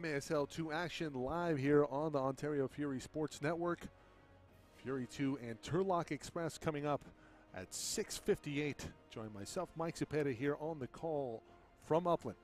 MASL 2 action live here on the Ontario Fury Sports Network. Fury 2 and Turlock Express coming up at 6:58. Join myself, Mike Zepeda, here on the call from Upland.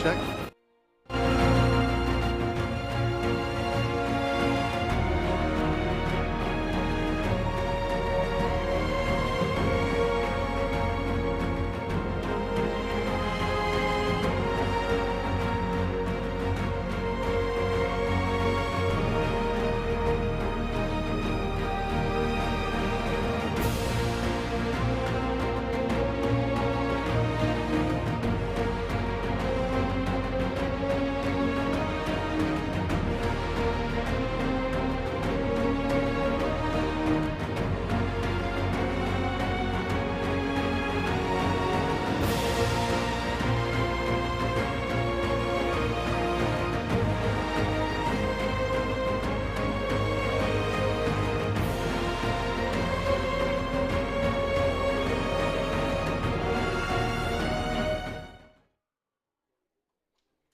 Check.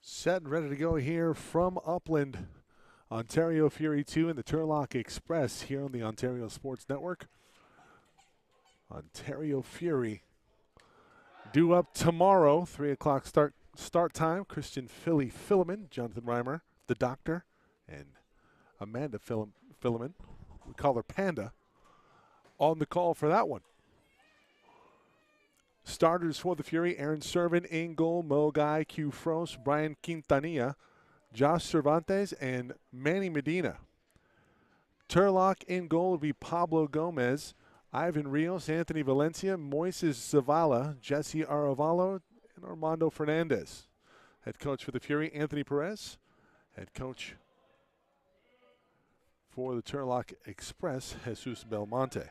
Set and ready to go here from Upland. Ontario Fury 2 and the Turlock Express here on the Ontario Sports Network. Ontario Fury due up tomorrow, 3 o'clock start time. Christian Philly Filliman, Jonathan Reimer, the doctor, and Amanda Filliman, we call her Panda, on the call for that one. Starters for the Fury: Aaron Servin in goal, Mo Guy, Q Frost, Brian Quintanilla, Josh Cervantes, and Manny Medina. Turlock in goal will be Pablo Gomez, Ivan Rios, Anthony Valencia, Moises Zavala, Jesse Arevalo, and Armando Fernandez. Head coach for the Fury, Anthony Perez. Head coach for the Turlock Express, Jesus Belmonte.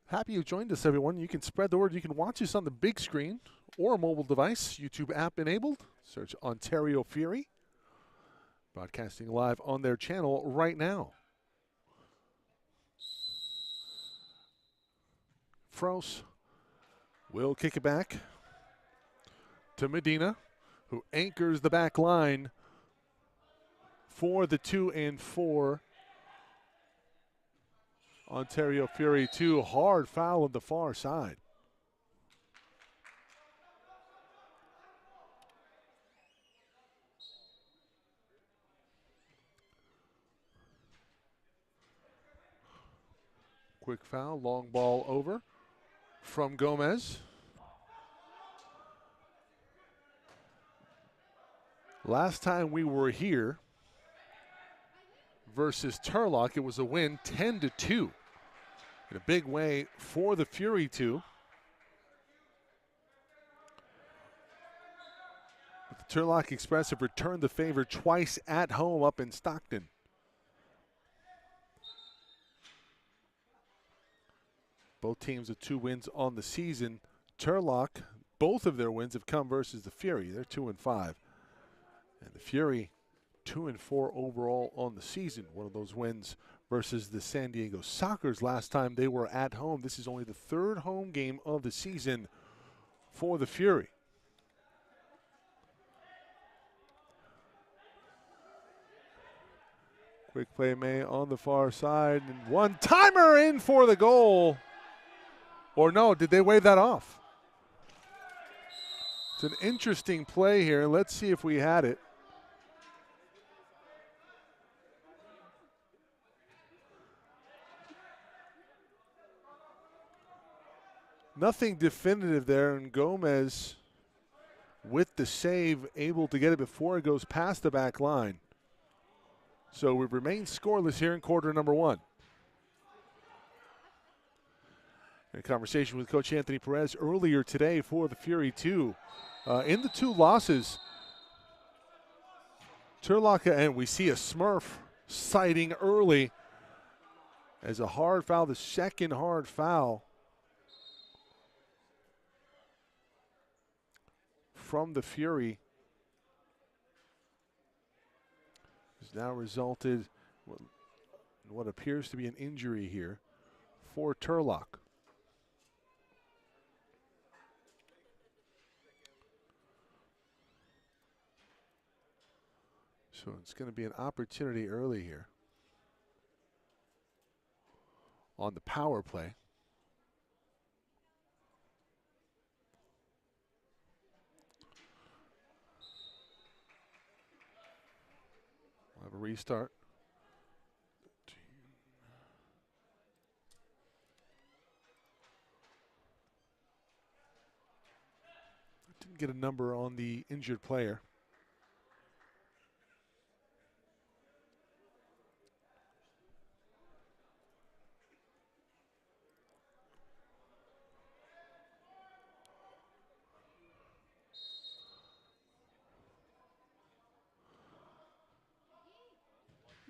Happy you joined us, everyone. You can spread the word. You can watch us on the big screen or a mobile device, YouTube app enabled. Search Ontario Fury. Broadcasting live on their channel right now. Frost will kick it back to Medina, who anchors the back line for the 2 and 4. Ontario Fury 2, hard foul on the far side. Quick foul, long ball over from Gomez. Last time we were here versus Turlock, it was a win 10-2. In a big way for the Fury 2. But the Turlock Express have returned the favor twice at home up in Stockton. Both teams with 2 wins on the season. Turlock, both of their wins have come versus the Fury. They're 2 and 5. And the Fury 2 and 4 overall on the season. One of those wins versus the San Diego Sockers last time they were at home. This is only the 3rd home game of the season for the Fury. Quick play May on the far side, and one-timer in for the goal. Or no, did they wave that off? It's an interesting play here. Let's see if we had it. Nothing definitive there, and Gomez, with the save, able to get it before it goes past the back line. So we remain scoreless here in quarter number 1. In a conversation with Coach Anthony Perez earlier today for the Fury 2. In the 2 losses, Turlock, and we see a Smurf sighting early as a hard foul, the second hard foul from the Fury has now resulted in what appears to be an injury here for Turlock. So it's going to be an opportunity early here on the power play. We'll have a restart. Didn't get a number on the injured player.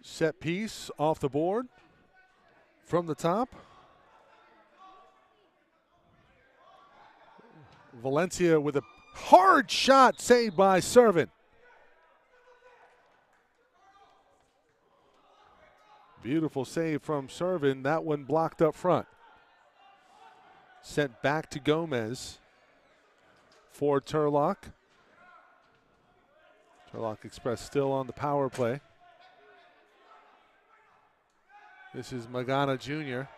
Set piece off the board from the top. Valencia with a hard shot saved by Servin. Beautiful save from Servin. That one blocked up front. Sent back to Gomez for Turlock. Turlock Express still on the power play. This is Magana Jr.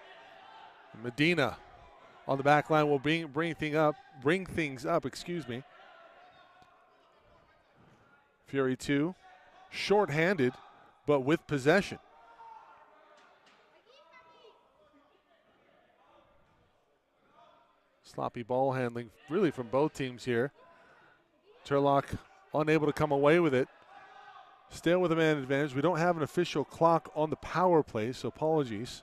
Medina on the back line will bring things up, excuse me. Fury 2, short-handed, but with possession. Sloppy ball handling really from both teams here. Turlock unable to come away with it. Still with a man advantage. We don't have an official clock on the power play, so apologies.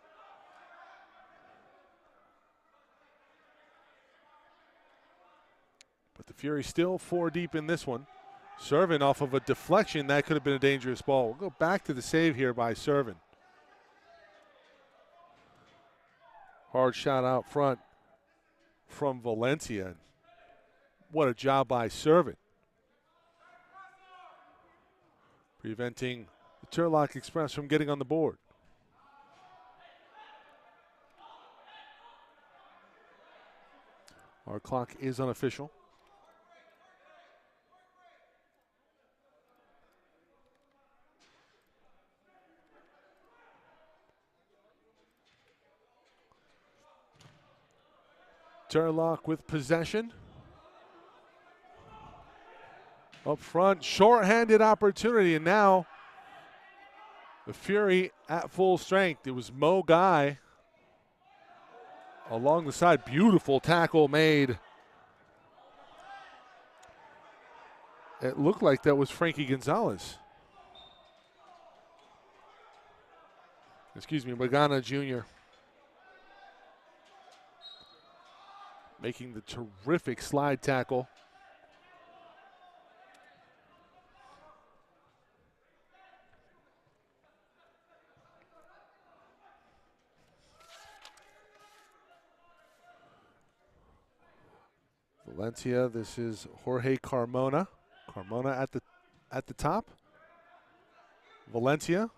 But the Fury still 4 deep in this one. Servin off of a deflection. That could have been a dangerous ball. We'll go back to the save here by Servin. Hard shot out front from Valencia. What a job by Servin. Preventing the Turlock Express from getting on the board. Our clock is unofficial. Turlock with possession. Up front, short-handed opportunity, and now the Fury at full strength. It was Mo Guy along the side. Beautiful tackle made. It looked like that was Frankie Gonzalez. Excuse me, Magana Jr. making the terrific slide tackle. Valencia, this is Jorge Carmona. Carmona at the top. Valencia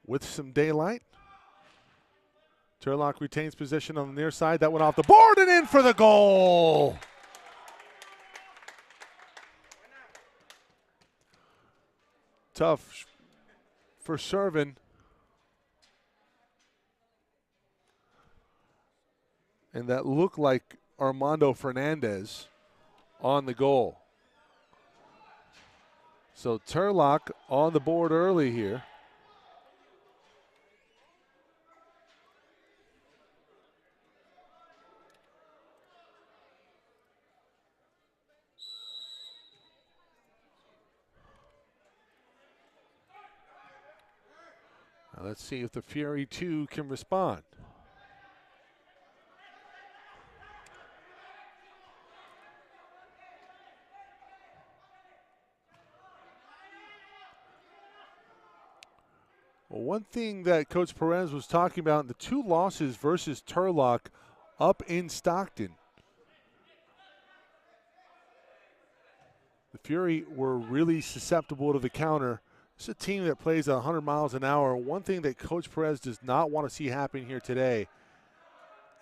with some daylight. Turlock retains position on the near side. That went off the board and in for the goal. Tough for Servin. And that looked like Armando Fernandez on the goal. So Turlock on the board early here. Now let's see if the Fury 2 can respond. Well, one thing that Coach Perez was talking about in the 2 losses versus Turlock up in Stockton, the Fury were really susceptible to the counter. It's a team that plays 100 miles an hour. One thing that Coach Perez does not want to see happen here today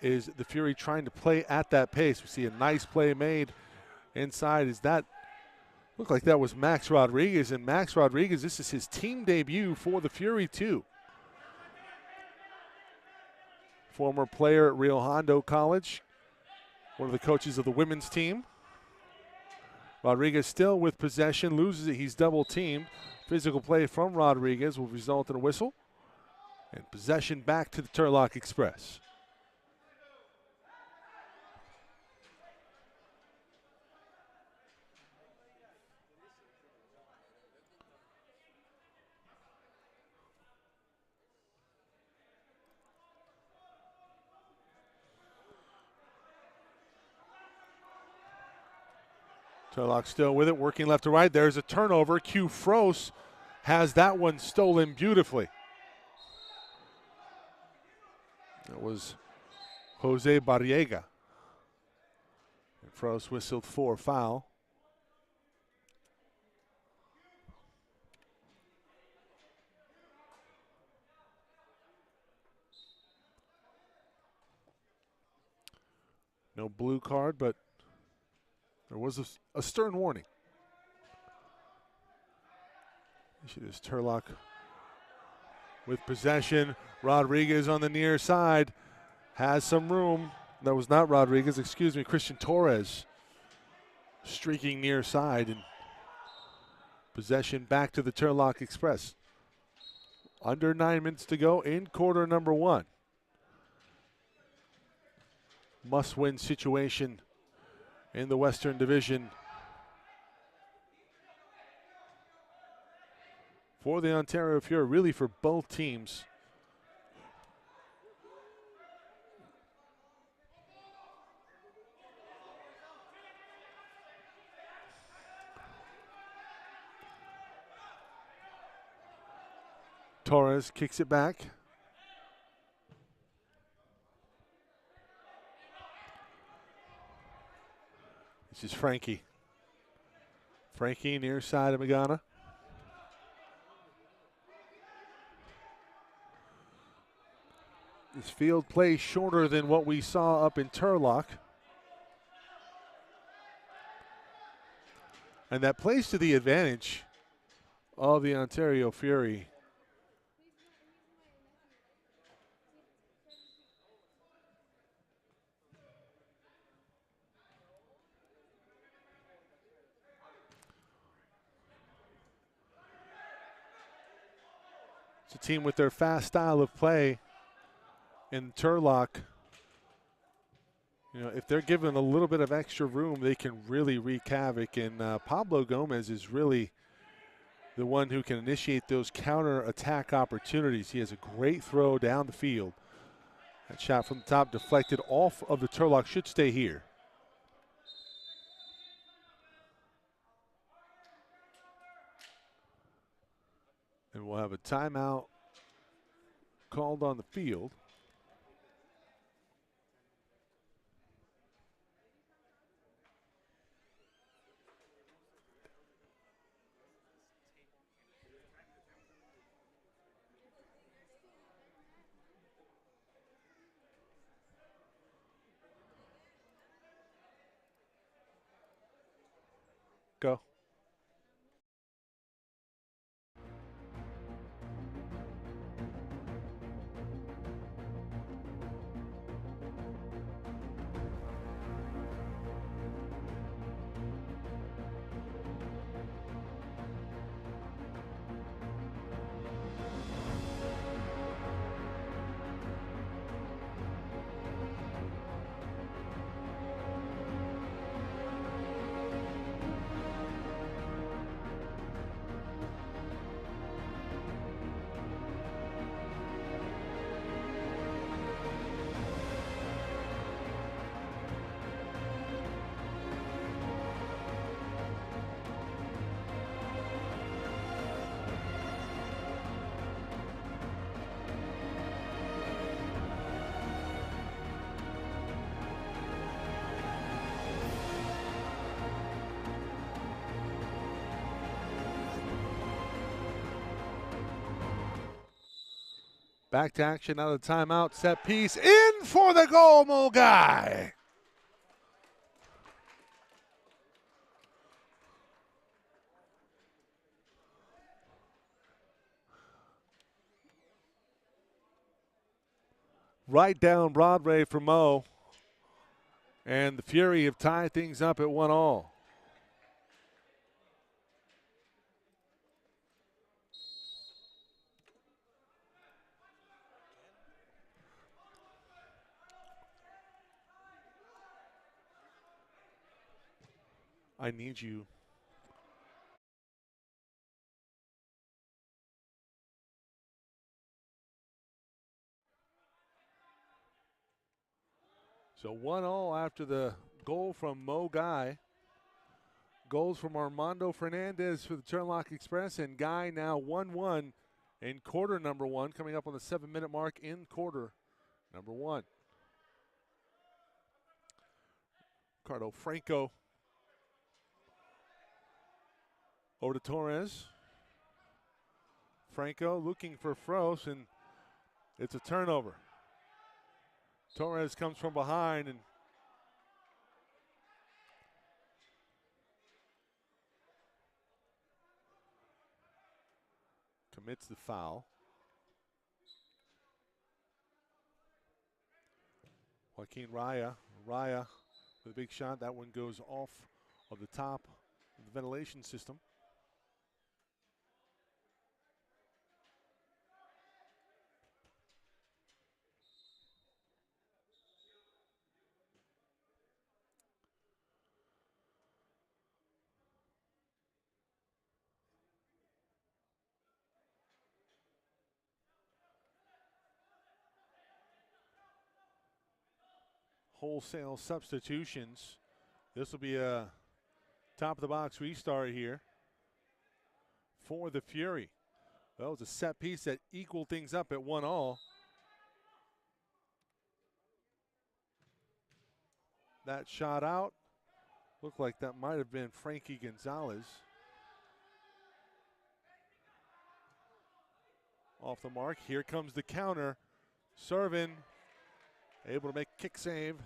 is the Fury trying to play at that pace. We see a nice play made inside. Is that looked like that was Max Rodriguez, and Max Rodriguez, this is his team debut for the Fury 2. Former player at Rio Hondo College, one of the coaches of the women's team. Rodriguez still with possession, loses it, he's double teamed. Physical play from Rodriguez will result in a whistle. And possession back to the Turlock Express. Turlock still with it, working left to right. There's a turnover. Q Fros has that one stolen beautifully. That was Jose Barriega. And Fros whistled for foul. No blue card, but there was a stern warning. This is Turlock with possession. Rodriguez on the near side has some room. That was not Rodriguez, excuse me, Christian Torres streaking near side, and possession back to the Turlock Express. Under 9 minutes to go in quarter number one. Must-win situation in the Western Division for the Ontario Fury, really for both teams. Torres kicks it back. This is Frankie. Frankie near side of Magana. This field plays shorter than what we saw up in Turlock. And that plays to the advantage of the Ontario Fury. It's a team with their fast style of play in Turlock. You know, if they're given a little bit of extra room, they can really wreak havoc. And Pablo Gomez is really the one who can initiate those counter-attack opportunities. He has a great throw down the field. That shot from the top deflected off of the Turlock, should stay here. And we'll have a timeout called on the field. Go. Back to action out of the timeout. Set piece in for the goal, Mogai. Right down Broadway for Mo. And the Fury have tied things up at 1-1. I need you. So 1-0 after the goal from Mo Guy. Goals from Armando Fernandez for the Turlock Express, and Guy now 1-1 in quarter number one, coming up on the 7-minute mark in quarter number one. Ricardo Franco over to Torres. Franco looking for Frost, and it's a turnover. Torres comes from behind and commits the foul. Joaquin Raya. Raya with a big shot. That one goes off of the top of the ventilation system. Wholesale substitutions. This will be a top of the box restart here for the Fury. That was a set piece that equaled things up at 1-1. That shot out. Looked like that might have been Frankie Gonzalez. Off the mark. Here comes the counter. Servin able to make a kick save.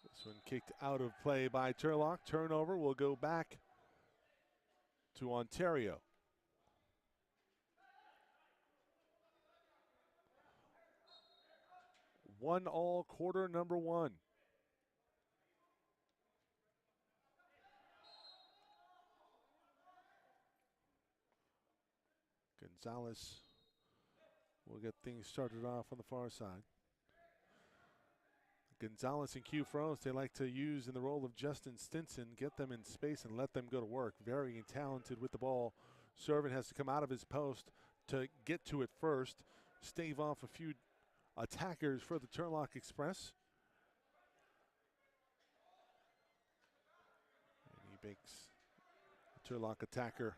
This one kicked out of play by Turlock. Turnover will go back to Ontario. 1-1 quarter number 1. Gonzalez will get things started off on the far side. Gonzalez and Q Froze, they like to use in the role of Justin Stinson, get them in space and let them go to work. Very talented with the ball. Servin has to come out of his post to get to it first, stave off a few attackers for the Turlock Express. And he makes the Turlock attacker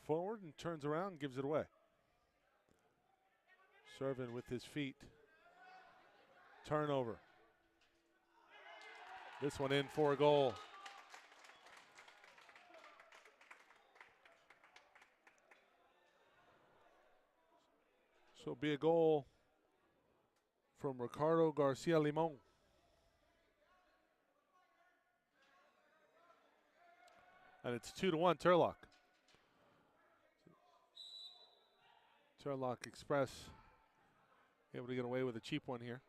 forward and turns around and gives it away. Servin with his feet. Turnover. This one in for a goal. So it'll be a goal from Ricardo Garcia Limon. And it's 2-1 Turlock. Turlock Express able to get away with a cheap one here.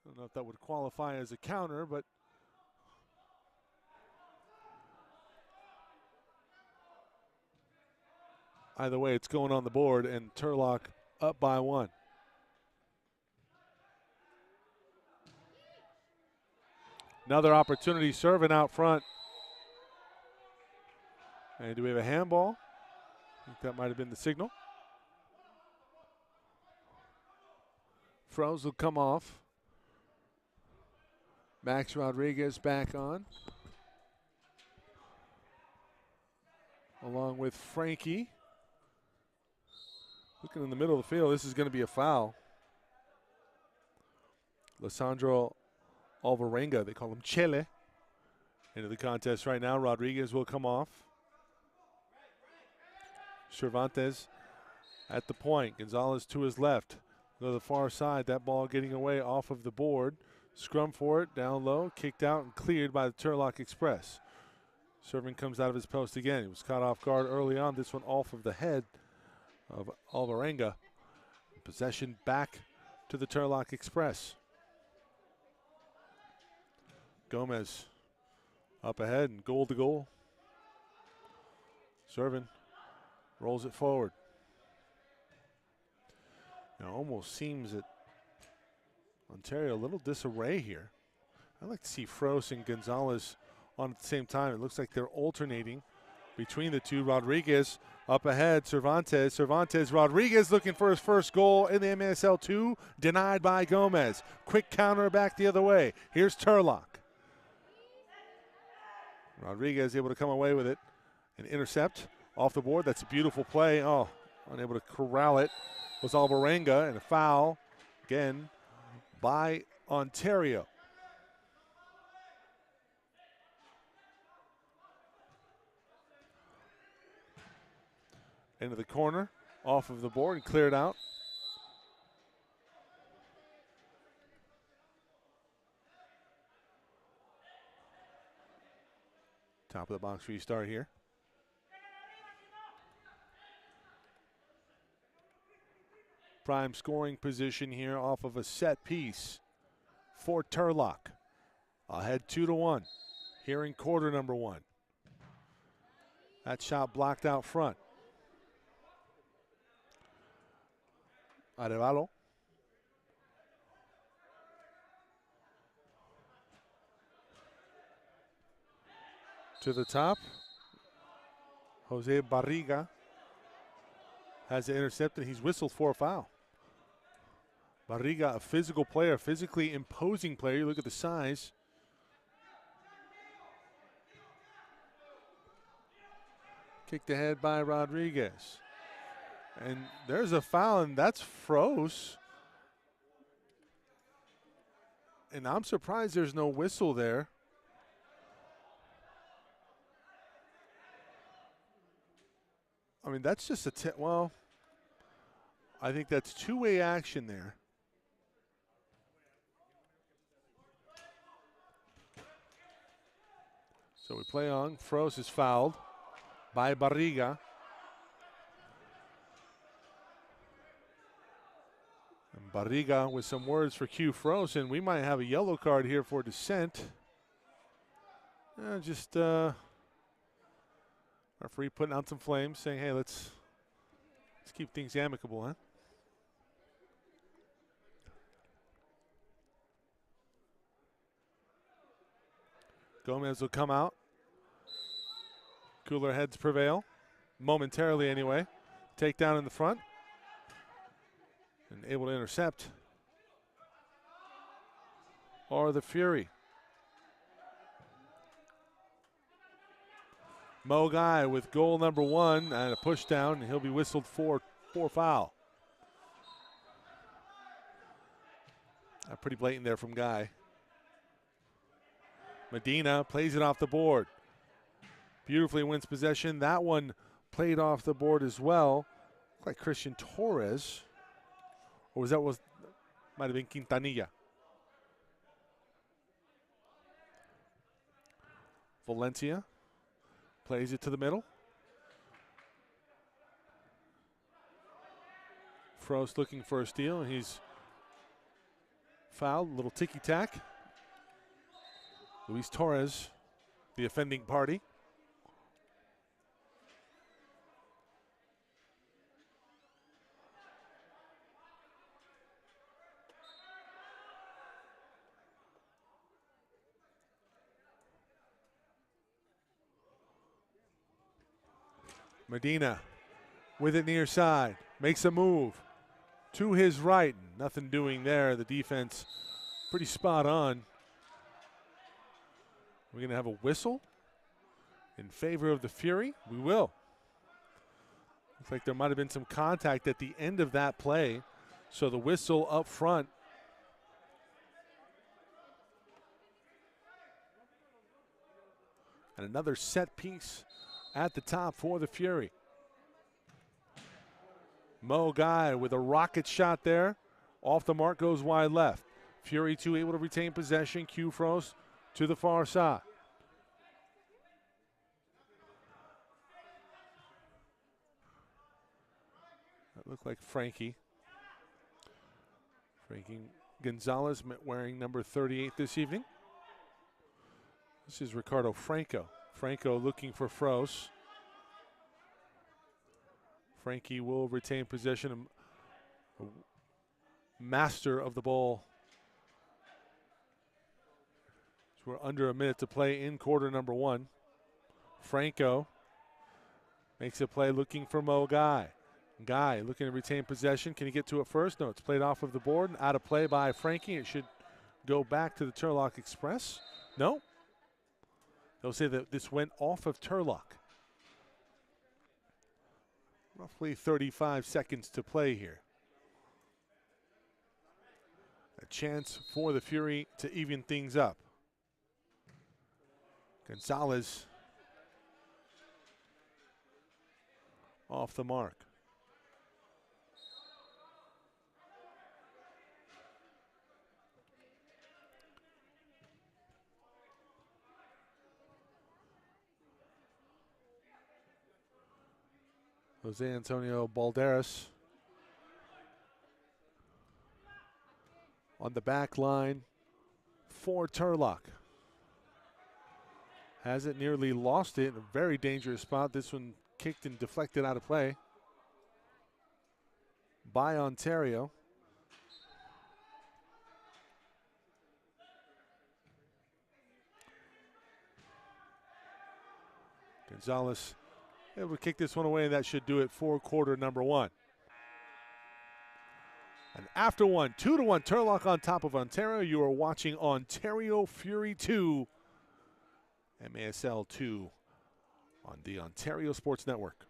I don't know if that would qualify as a counter, but either way, it's going on the board, and Turlock up by 1. Another opportunity, Servin out front. And do we have a handball? I think that might have been the signal. Froze will come off. Max Rodriguez back on. Along with Frankie. Looking in the middle of the field, this is going to be a foul. Lissandro Alvarenga, they call him Chele, into the contest right now. Rodriguez will come off. Cervantes at the point. Gonzalez to his left. Go to the far side. That ball getting away off of the board. Scrum for it, down low, kicked out and cleared by the Turlock Express. Servin comes out of his post again. He was caught off guard early on. This one off of the head of Alvarenga. Possession back to the Turlock Express. Gomez up ahead and goal to goal. Servin rolls it forward. It almost seems that Ontario a little disarray here. I'd like to see Froze and Gonzalez on at the same time. It looks like they're alternating between the two. Rodriguez up ahead. Cervantes, Rodriguez looking for his first goal in the MASL 2. Denied by Gomez. Quick counter back the other way. Here's Turlock. Rodriguez able to come away with it. An intercept off the board. That's a beautiful play. Oh, unable to corral it was Alvarenga, and a foul again by Ontario. Into the corner, off of the board and cleared out. Top of the box restart here. Prime scoring position here off of a set piece for Turlock. Ahead 2-1 here in quarter number 1. That shot blocked out front. Arevalo. To the top. Jose Barriga has it intercepted. He's whistled for a foul. Barriga, a physical player, physically imposing player. You look at the size. Kicked ahead by Rodriguez. And there's a foul, and that's Froese. And I'm surprised there's no whistle there. I mean, that's just well, I think that's two-way action there. So we play on. Froese is fouled by Barriga. And Barriga with some words for Q Froese, and we might have a yellow card here for dissent. Referee putting out some flames, saying, hey, let's keep things amicable, huh? Gomez will come out. Cooler heads prevail, momentarily anyway. Takedown in the front. And able to intercept. Or the Fury. Mo Guy with goal number 1 and a push down, and he'll be whistled for foul. Pretty blatant there from Guy. Medina plays it off the board. Beautifully wins possession. That one played off the board as well. Looked like Christian Torres. Or might have been Quintanilla. Valencia plays it to the middle. Froese looking for a steal, and he's fouled. A little ticky-tack. Luis Torres, the offending party. Medina with it near side, makes a move to his right. Nothing doing there. The defense pretty spot on. We're going to have a whistle in favor of the Fury. We will. Looks like there might have been some contact at the end of that play. So the whistle up front. And another set piece at the top for the Fury. Mo Guy with a rocket shot there. Off the mark, goes wide left. Fury 2 able to retain possession. Q Froese to the far side. That looked like Frankie. Frankie Gonzalez wearing number 38 this evening. This is Ricardo Franco. Franco looking for Froese. Frankie will retain possession. A master of the ball. So we're under a minute to play in quarter number 1. Franco makes a play looking for Mo Guy. Guy looking to retain possession. Can he get to it first? No, it's played off of the board. Out of play by Frankie. It should go back to the Turlock Express. No. They'll say that this went off of Turlock. Roughly 35 seconds to play here. A chance for the Fury to even things up. Gonzalez off the mark. Jose Antonio Balderas on the back line for Turlock. Hasn't nearly lost it in a very dangerous spot. This one kicked and deflected out of play by Ontario. Gonzalez able to kick this one away, and that should do it for quarter number one. And after one, 2-1 Turlock on top of Ontario. You are watching Ontario Fury 2, MASL 2 on the Ontario Sports Network.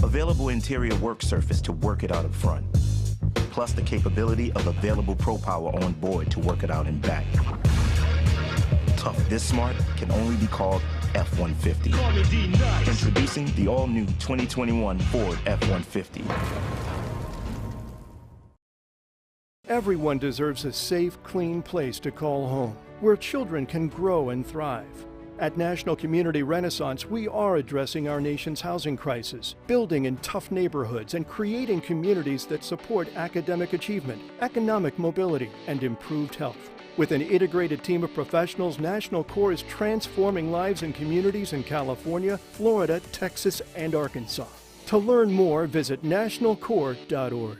Available interior work surface to work it out up front, plus the capability of available Pro Power on board to work it out in back. Tough this smart can only be called F-150. Introducing the all-new 2021 Ford F-150. Everyone deserves a safe, clean place to call home, where children can grow and thrive. At National Community Renaissance, we are addressing our nation's housing crisis, building in tough neighborhoods and creating communities that support academic achievement, economic mobility, and improved health. With an integrated team of professionals, National Corps is transforming lives and communities in California, Florida, Texas, and Arkansas. To learn more, visit nationalcorps.org.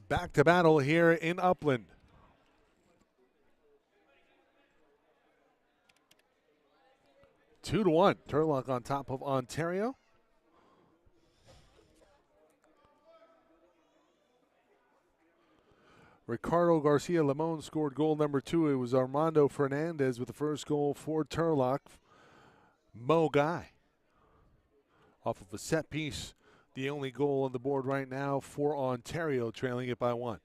Back to battle here in Upland. 2-1, Turlock on top of Ontario. Ricardo Garcia Limon scored goal number 2. It was Armando Fernandez with the first goal for Turlock. Mo Guy off of a set piece. The only goal on the board right now for Ontario, trailing it by 1.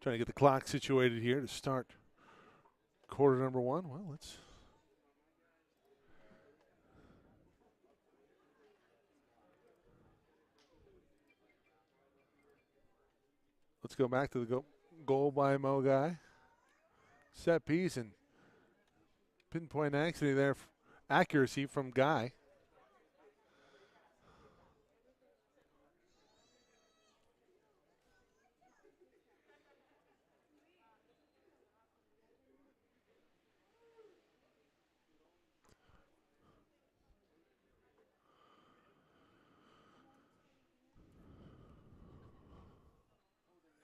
Trying to get the clock situated here to start quarter number 1. Well, let's go back to the goal by Mo Guy. Set piece and pinpoint accuracy from Guy.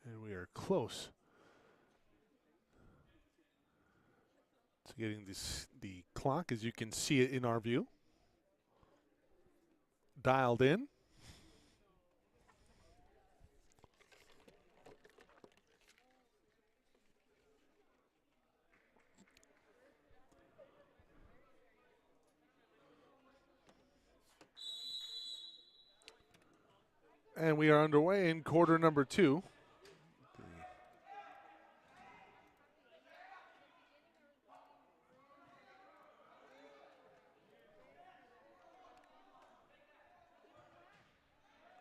And we are close So getting the clock, as you can see it in our view, dialed in. And we are underway in quarter number 2.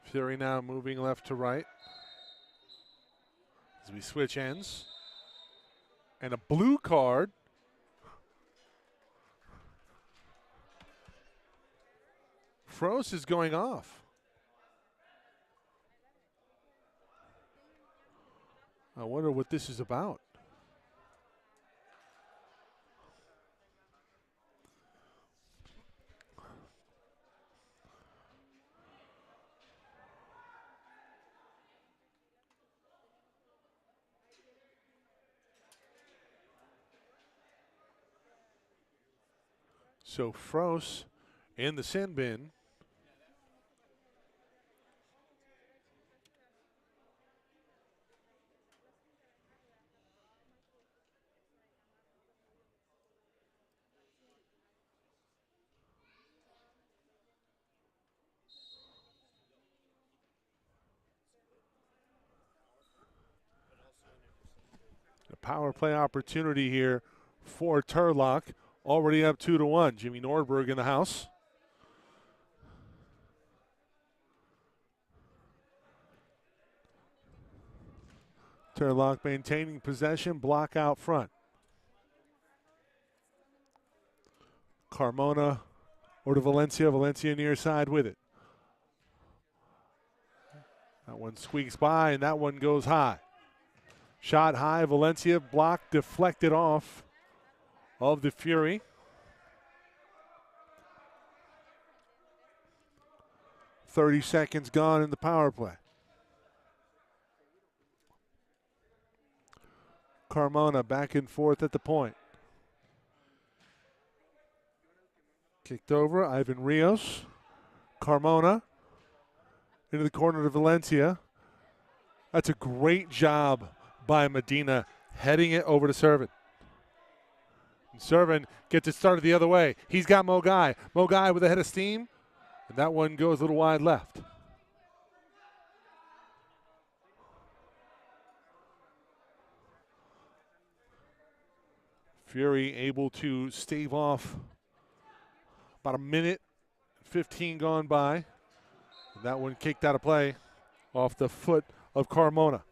Fury now moving left to right as we switch ends. And a blue card. Frost is going off. I wonder what this is about. So Frost in the sin bin. A power play opportunity here for Turlock. Already up 2-1. Jimmy Nordberg in the house. Turlock maintaining possession, block out front. Carmona or to Valencia. Valencia near side with it. That one squeaks by and that one goes high. Shot high, Valencia block deflected off of the Fury. .30 seconds gone in the power play. Carmona back and forth at the point. Kicked over, Ivan Rios. Carmona into the corner to Valencia. That's a great job by Medina, heading it over to Servin. And Servin gets it started the other way. He's got Mogai. Mogai with a head of steam, and that one goes a little wide left. Fury able to stave off about a minute, 15 gone by. And that one kicked out of play off the foot of Carmona.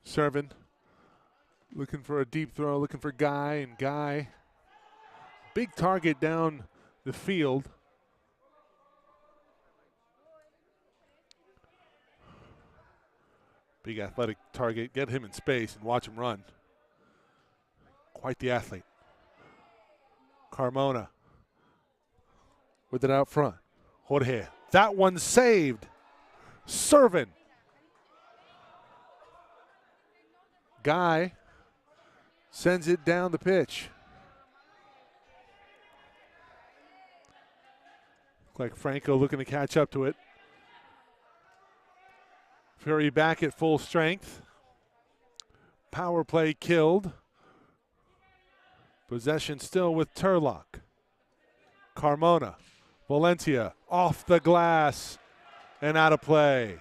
Servin looking for a deep throw, looking for Guy, and Guy. Big target down the field. Big athletic target. Get him in space and watch him run. Quite the athlete. Carmona with it out front. Jorge. That one saved. Servin. Guy sends it down the pitch. Like Franco looking to catch up to it. Fury back at full strength. Power play killed. Possession still with Turlock. Carmona. Valencia off the glass and out of play.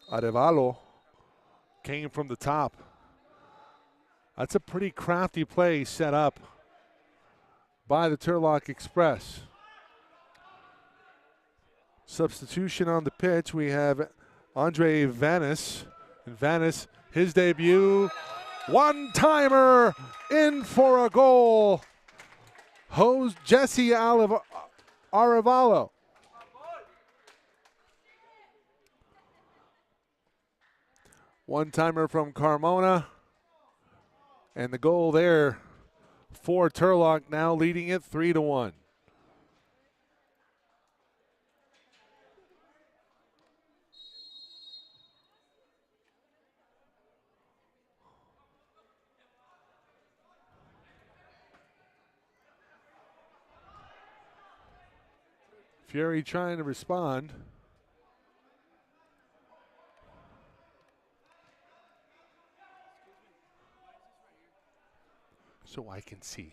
Arevalo came from the top. That's a pretty crafty play set up by the Turlock Express. Substitution on the pitch, we have Andre Vanis. And Vanis, his debut, one-timer in for a goal. Jesse Arevalo. One-timer from Carmona. And the goal there for Turlock, now leading it 3-1. Fury trying to respond. So I can see.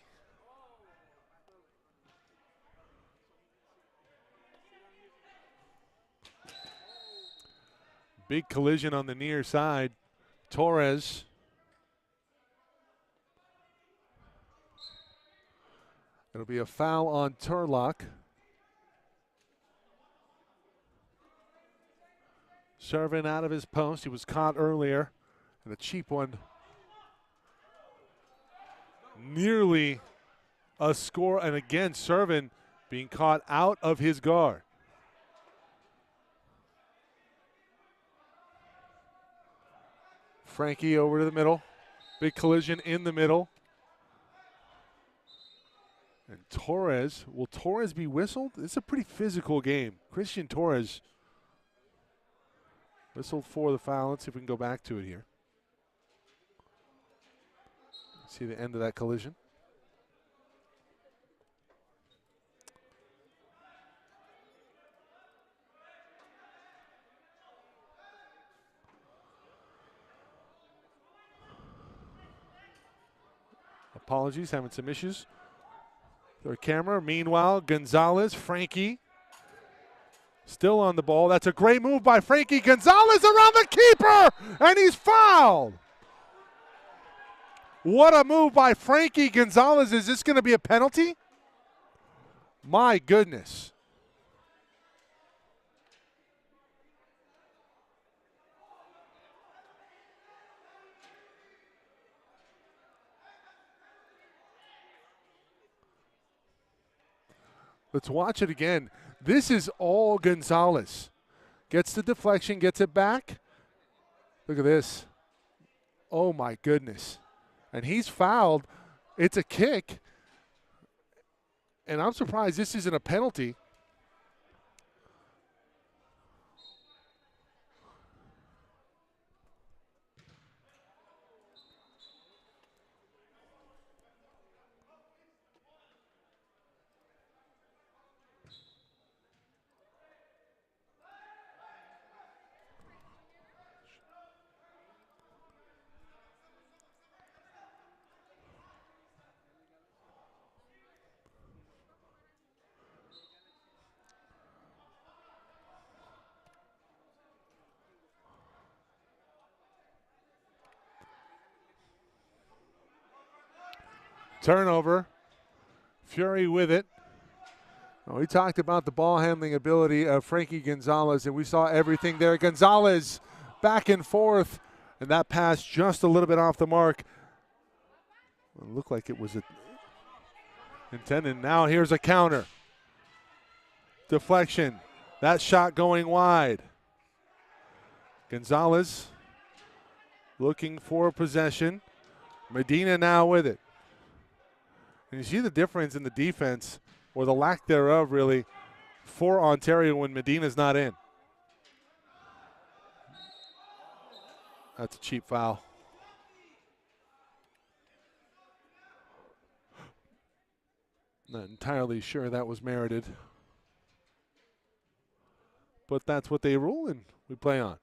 Big collision on the near side. Torres. It'll be a foul on Turlock. Serving out of his post. He was caught earlier. And a cheap one. Nearly a score. And again, Servin being caught out of his guard. Frankie over to the middle. Big collision in the middle. And Torres, will Torres be whistled? It's a pretty physical game. Christian Torres whistled for the foul. Let's see if we can go back to it here. See the end of that collision. Apologies, having some issues. Their camera. Meanwhile, Gonzalez, Frankie, still on the ball. That's a great move by Frankie Gonzalez around the keeper, and he's fouled. What a move by Frankie Gonzalez. Is this going to be a penalty? My goodness. Let's watch it again. This is all Gonzalez. Gets the deflection, gets it back. Look at this. Oh, my goodness. And he's fouled. It's a kick. And I'm surprised this isn't a penalty. Turnover. Fury with it. Oh, we talked about the ball handling ability of Frankie Gonzalez, and we saw everything there. Gonzalez back and forth, and that pass just a little bit off the mark. It looked like it was intended. Now here's a counter. Deflection. That shot going wide. Gonzalez looking for possession. Medina now with it. And you see the difference in the defense, or the lack thereof, really, for Ontario when Medina's not in. That's a cheap foul. Not entirely sure that was merited. But that's what they rule, and we play on.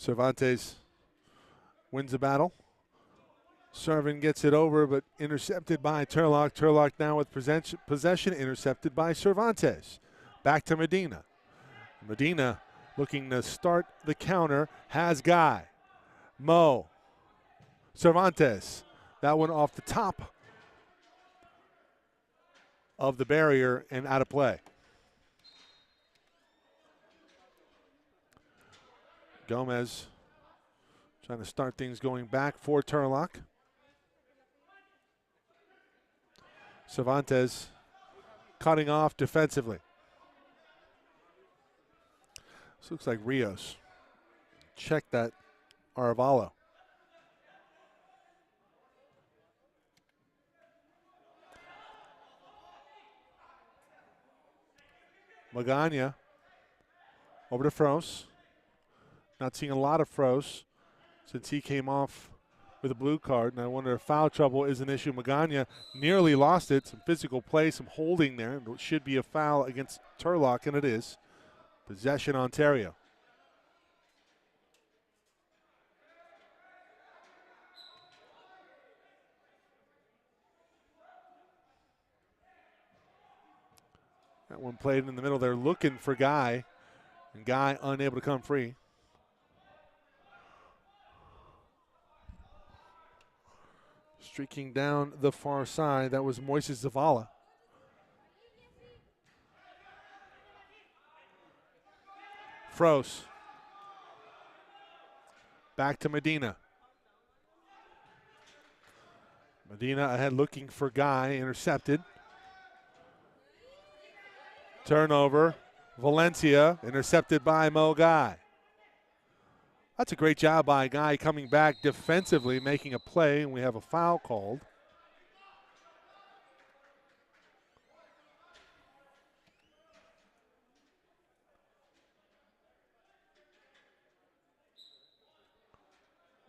Cervantes wins the battle. Servin gets it over, but intercepted by Turlock. Turlock now with possession, intercepted by Cervantes. Back to Medina. Medina looking to start the counter, has Guy. Mo. Cervantes. That one off the top of the barrier and out of play. Gomez trying to start things going back for Turlock. Cervantes cutting off defensively. This looks like Rios. Check that Arevalo. Magana over to Fros. Not seeing a lot of Fros since he came off with a blue card, and I wonder if foul trouble is an issue. Magana nearly lost it. Some physical play, some holding there. It should be a foul against Turlock, and it is. Possession, Ontario. That one played in the middle. They're looking for Guy, and Guy unable to come free. Streaking down the far side, that was Moises Zavala. Froese. Back to Medina. Medina ahead looking for Guy, intercepted. Turnover. Valencia, intercepted by Mo Guy. That's a great job by Guy coming back defensively, making a play, and we have a foul called.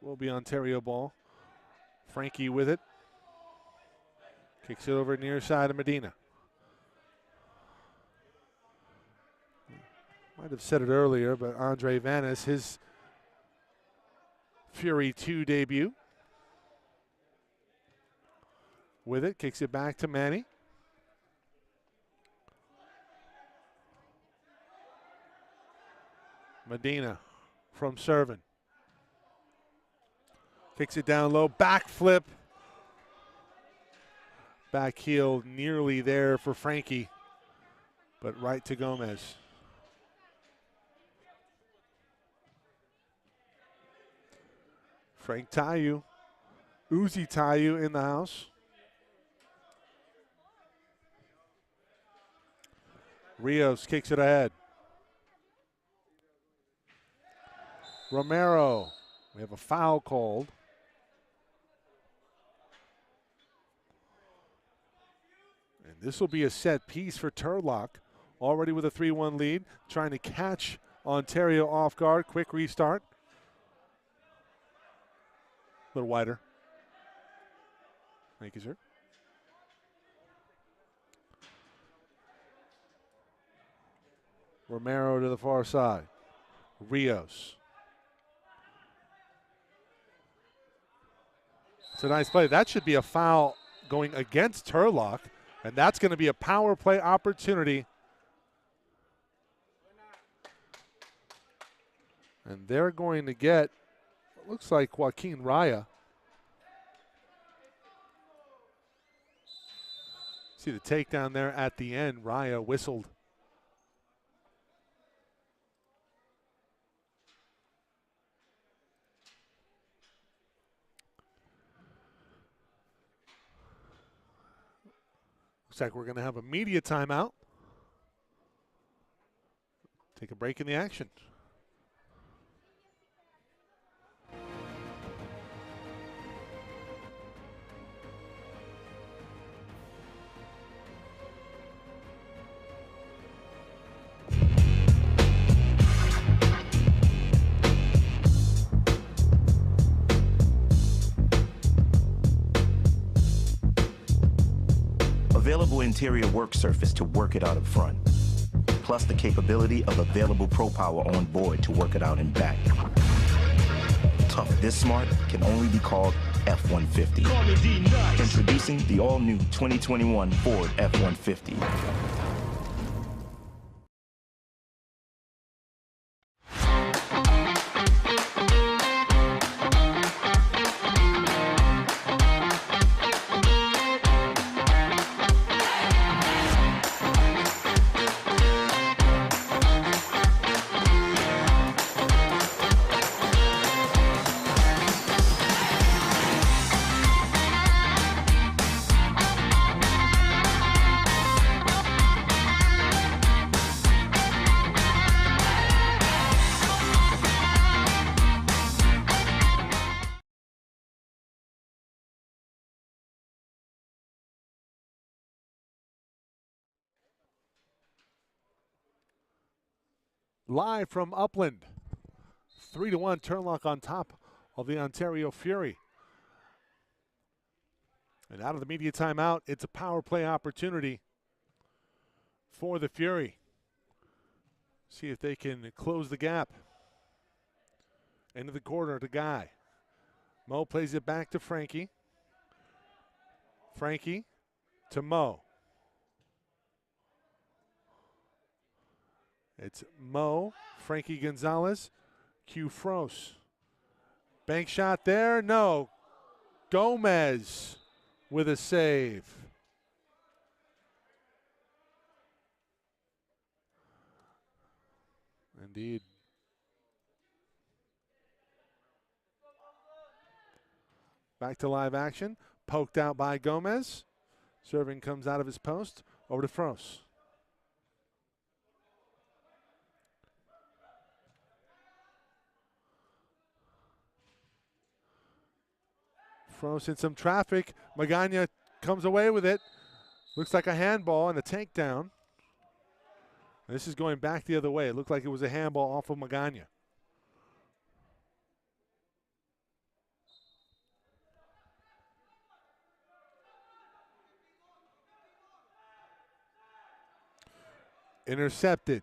Will be Ontario ball. Frankie with it. Kicks it over near side of Medina. Might have said it earlier, but Andre Vanis, his Fury 2 debut. With it, kicks it back to Manny. Medina from serving. Kicks it down low, backflip. Back heel nearly there for Frankie, but right to Gomez. Frank Tayu, Uzi Tayu in the house. Rios kicks it ahead. Romero, we have a foul called. And this will be a set piece for Turlock, already with a 3-1 lead, trying to catch Ontario off guard. Quick restart. A little wider. Thank you, sir. Romero to the far side. Rios. It's a nice play. That should be a foul going against Turlock, and that's going to be a power play opportunity. And they're going to get, looks like Joaquin Raya. See the takedown there at the end. Raya whistled. Looks like we're going to have a media timeout. Take a break in the action. Available interior work surface to work it out up front, plus the capability of available Pro Power on board to work it out and back. Tough this smart can only be called F-150. Introducing the all-new 2021 Ford F-150. Live from Upland, 3-1 Turlock on top of the Ontario Fury. And out of the media timeout, it's a power play opportunity for the Fury. See if they can close the gap. Into the corner to Guy. Mo plays it back to Frankie. Frankie to Mo. It's Mo, Frankie Gonzalez, Q Fros. Bank shot there, no. Gomez with a save. Indeed. Back to live action. Poked out by Gomez. Serving comes out of his post. Over to Fros. Fros in some traffic. Magana comes away with it. Looks like a handball and a takedown. This is going back the other way. It looked like it was a handball off of Magana. Intercepted.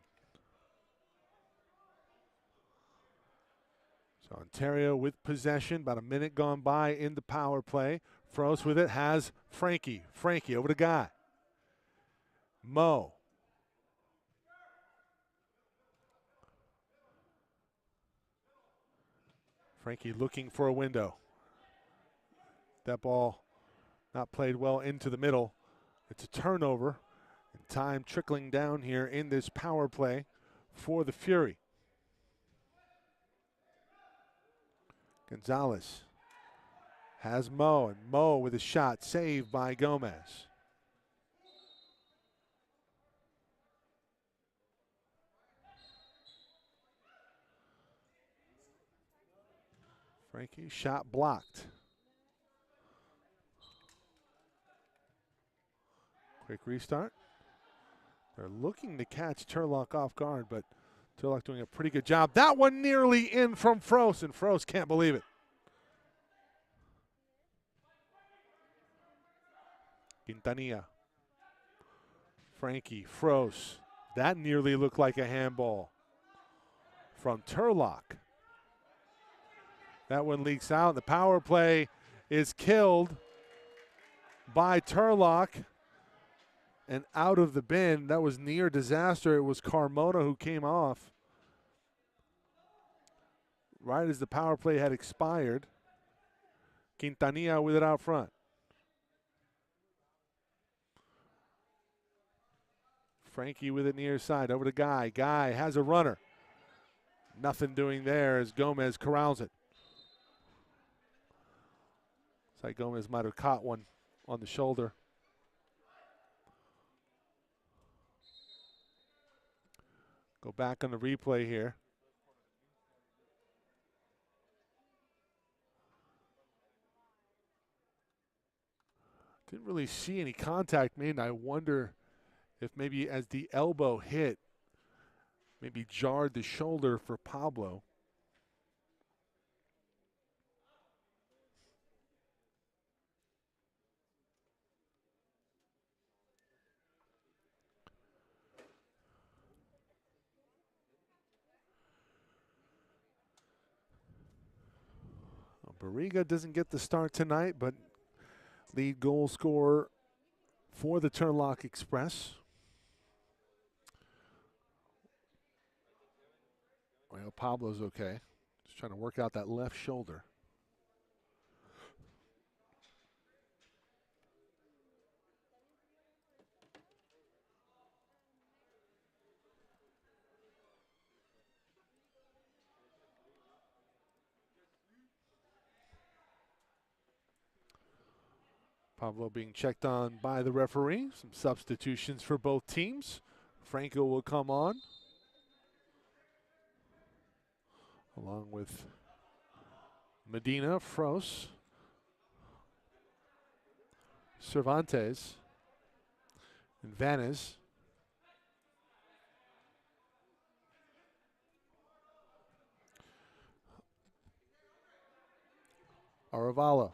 So Ontario with possession, about a minute gone by in the power play. Fros with it, has Frankie. Frankie over to Guy. Mo. Frankie looking for a window. That ball not played well into the middle. It's a turnover. And time trickling down here in this power play for the Fury. Gonzalez has Mo, and Mo with a shot saved by Gomez. Frankie, shot blocked. Quick restart. They're looking to catch Turlock off guard, but Turlock doing a pretty good job. That one nearly in from Fros, and Fros can't believe it. Quintanilla. Frankie, Fros. That nearly looked like a handball from Turlock. That one leaks out. The power play is killed by Turlock. And out of the bin, that was near disaster. It was Carmona who came off right as the power play had expired. Quintanilla with it out front. Frankie with it near side, over to Guy. Guy has a runner. Nothing doing there as Gomez corrals it. Looks like Gomez might have caught one on the shoulder. Go back on the replay here. Didn't really see any contact made, and I wonder if maybe as the elbow hit, maybe jarred the shoulder for Pablo. Barriga doesn't get the start tonight, but lead goal scorer for the Turlock Express. Well, Pablo's okay. Just trying to work out that left shoulder. Pablo being checked on by the referee. Some substitutions for both teams. Franco will come on, along with Medina, Fros, Cervantes, and Vanez. Aravalo.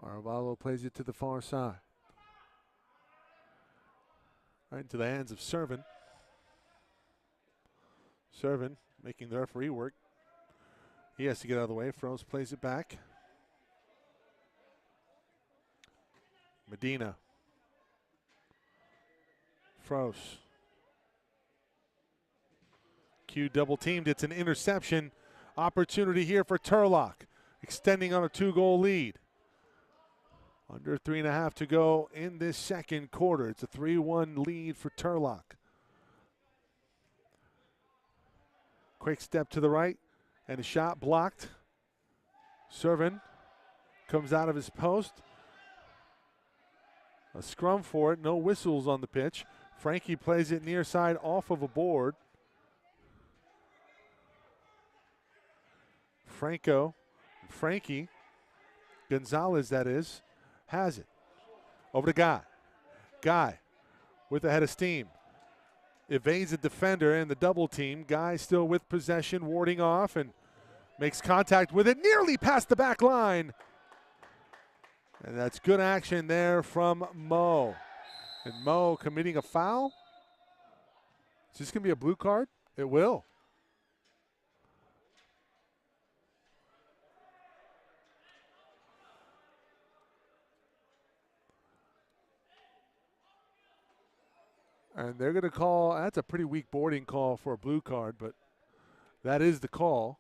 Arevalo plays it to the far side. Right into the hands of Servin. Servin making the referee work. He has to get out of the way. Froese plays it back. Medina. Froese. Q double teamed. It's an interception. Opportunity here for Turlock, extending on a 2-goal lead. Under 3.5 to go in this second quarter. It's a 3-1 lead for Turlock. Quick step to the right, and a shot blocked. Servin comes out of his post. A scrum for it, no whistles on the pitch. Frankie plays it near side off of a board. Frankie, Gonzalez that is, has it. Over to Guy. Guy with a head of steam. Evades the defender and the double team. Guy still with possession, warding off and makes contact with it, nearly past the back line. And that's good action there from Mo. And Mo committing a foul. Is this going to be a blue card? It will. And they're going to call, that's a pretty weak boarding call for a blue card, but that is the call.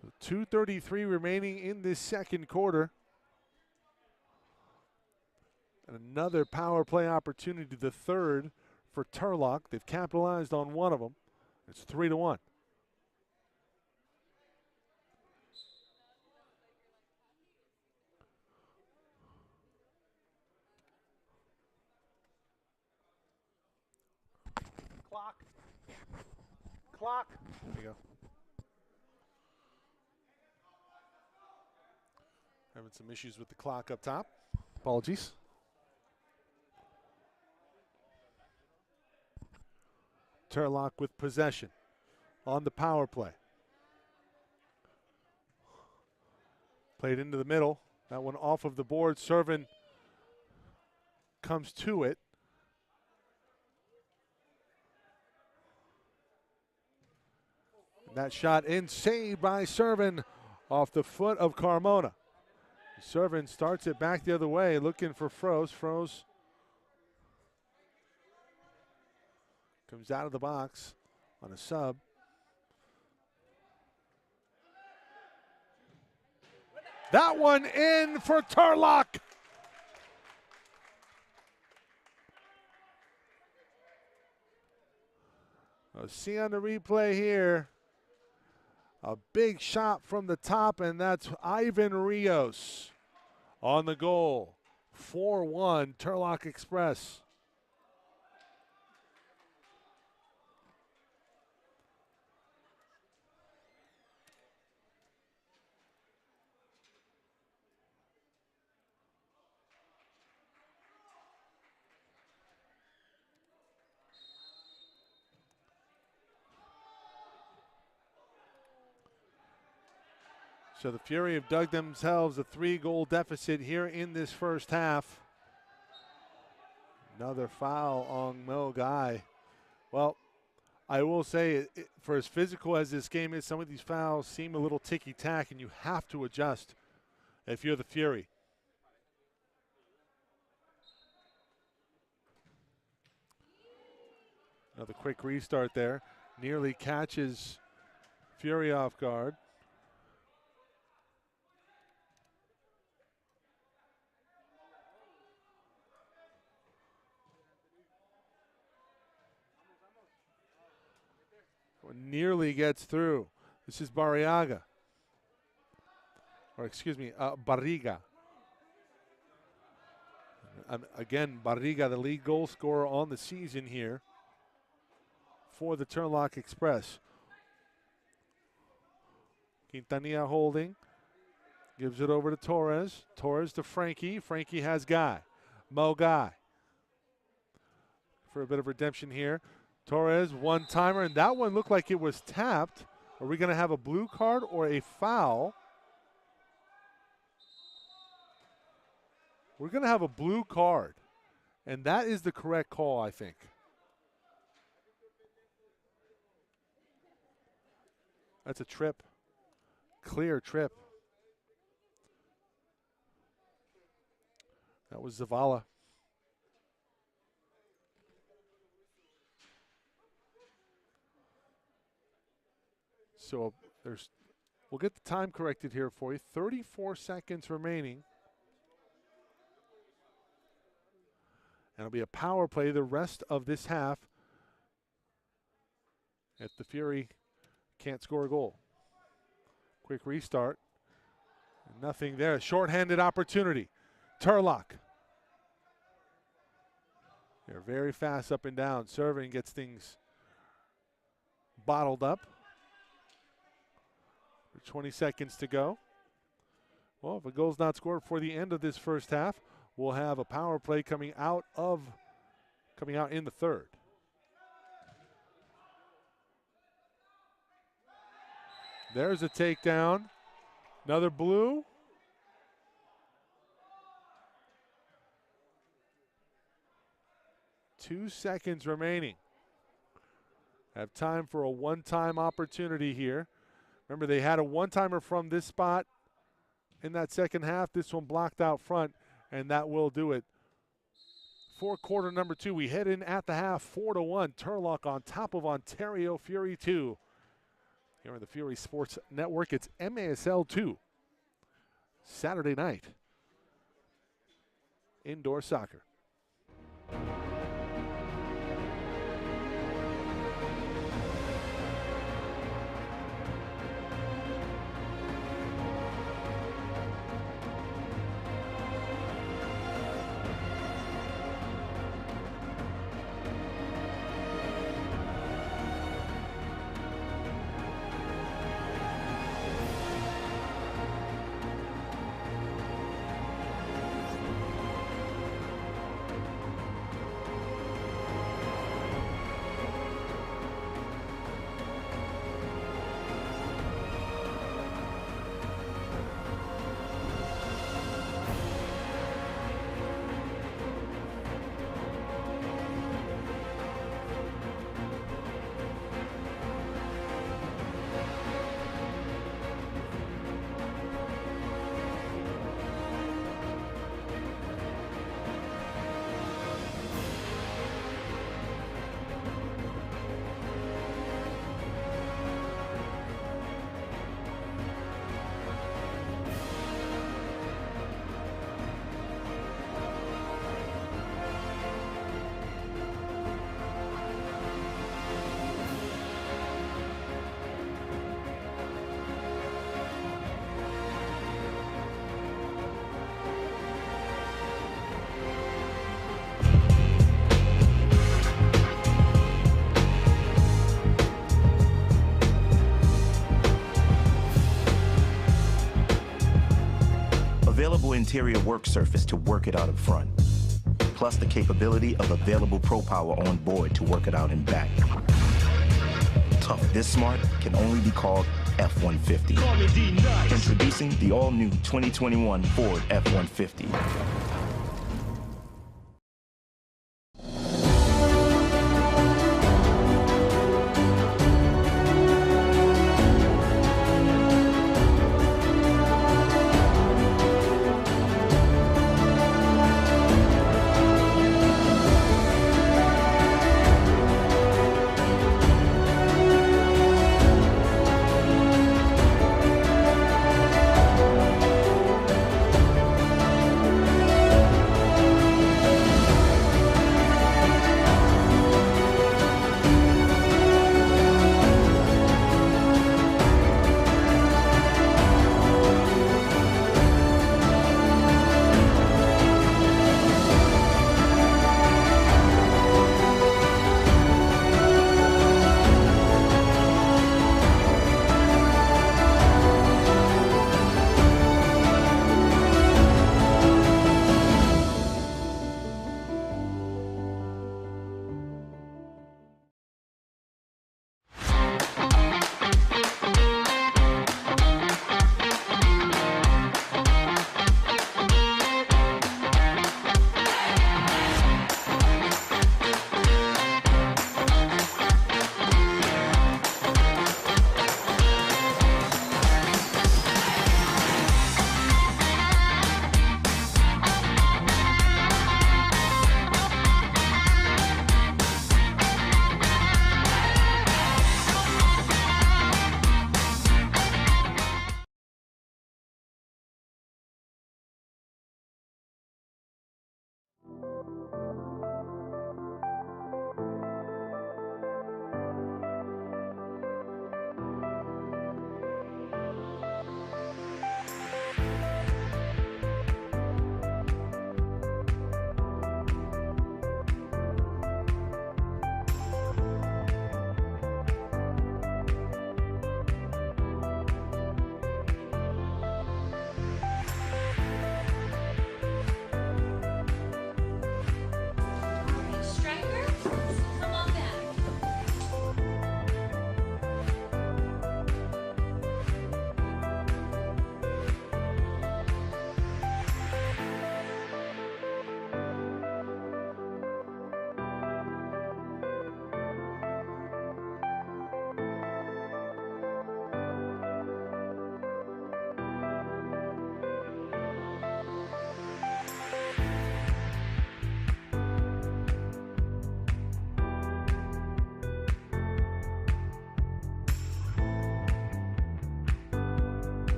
So 2:33 remaining in this second quarter. And another power play opportunity, the third for Turlock. They've capitalized on one of them. It's 3-1. Clock. There we go. Having some issues with the clock up top. Apologies. Turlock with possession on the power play. Played into the middle. That one off of the board. Servin comes to it. That shot in, saved by Servin off the foot of Carmona. Servin starts it back the other way, looking for Froese. Froese comes out of the box on a sub. That one in for Turlock. Let's see on the replay here. A big shot from the top, and that's Ivan Rios on the goal. 4-1, Turlock Express. So the Fury have dug themselves a 3-goal deficit here in this first half. Another foul on Mo Guy. Well, I will say, for as physical as this game is, some of these fouls seem a little ticky-tack, and you have to adjust if you're the Fury. Another quick restart there. Nearly catches Fury off guard. Nearly gets through. This is Barriga. Or excuse me, Barriga. Again, Barriga, the lead goal scorer on the season here for the Turlock Express. Quintanilla holding. Gives it over to Torres. Torres to Frankie. Frankie has Guy. Mo Guy. For a bit of redemption here. Torres, one-timer, and that one looked like it was tapped. Are we going to have a blue card or a foul? We're going to have a blue card, and that is the correct call, I think. That's a trip. Clear trip. That was Zavala. So we'll get the time corrected here for you. 34 seconds remaining. And it'll be a power play the rest of this half if the Fury can't score a goal. Quick restart. Nothing there. Shorthanded opportunity. Turlock. They're very fast up and down. Serving gets things bottled up. 20 seconds to go. Well, if a goal's not scored before the end of this first half, we'll have a power play coming out in the third. There's a takedown. Another blue. Two seconds remaining. Have time for a one-time opportunity here. Remember, they had a one-timer from this spot in that second half. This one blocked out front, and that will do it. For quarter number 2, we head in at the half, 4-1. Turlock on top of Ontario Fury 2. Here on the Fury Sports Network, it's MASL 2. Saturday night. Indoor soccer. Available interior work surface to work it out in front, plus the capability of available Pro Power on board to work it out in back. Tough this smart can only be called F-150. Introducing the all-new 2021 Ford F-150.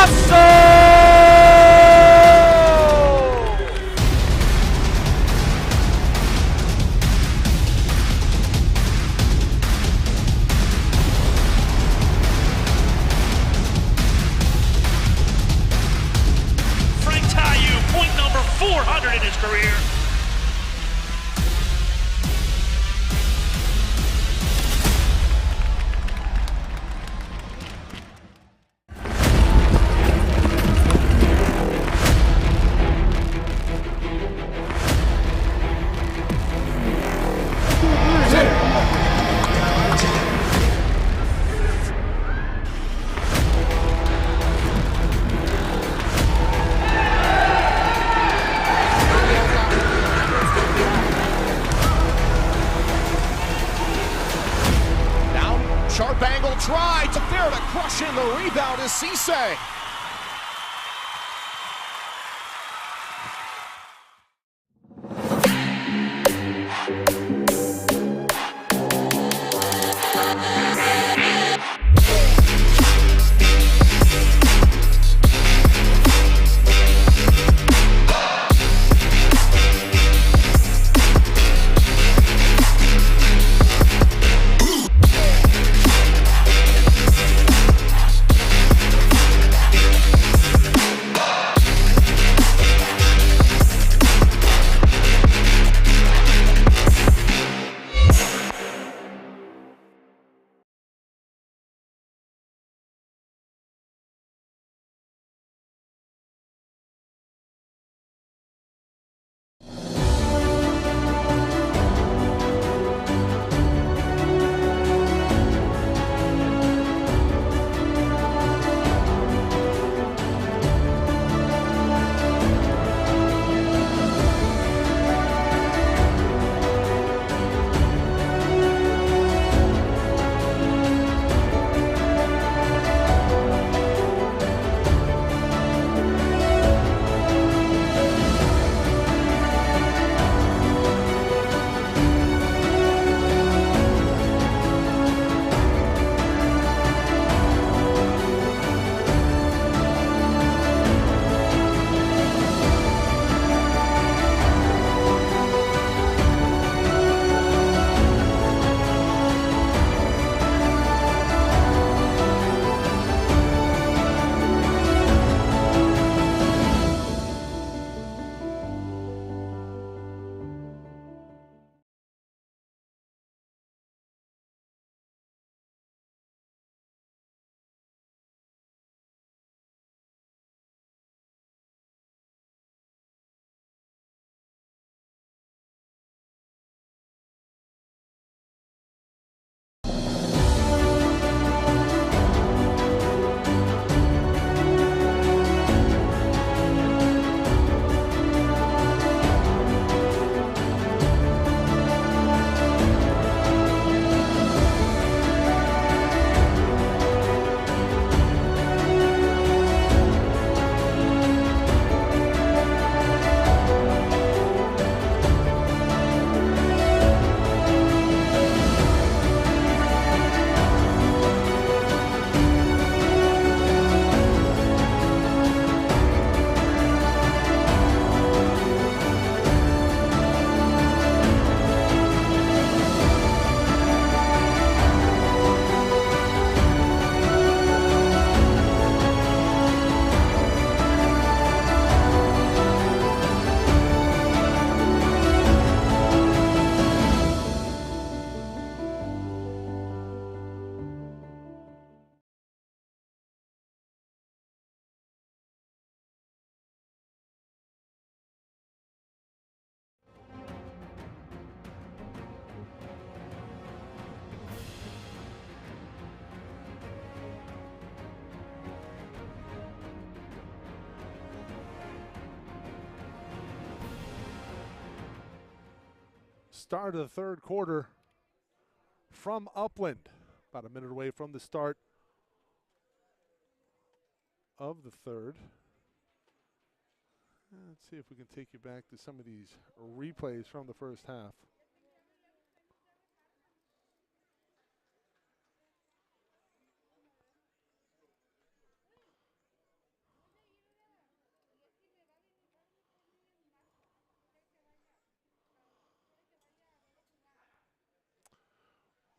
MASL! Frank Tayu, point number 400 in his career. Sharp angle try to fair to crush in. The rebound is Cisse. Start of the third quarter from Upland. About a minute away from the start of the third. Let's see if we can take you back to some of these replays from the first half.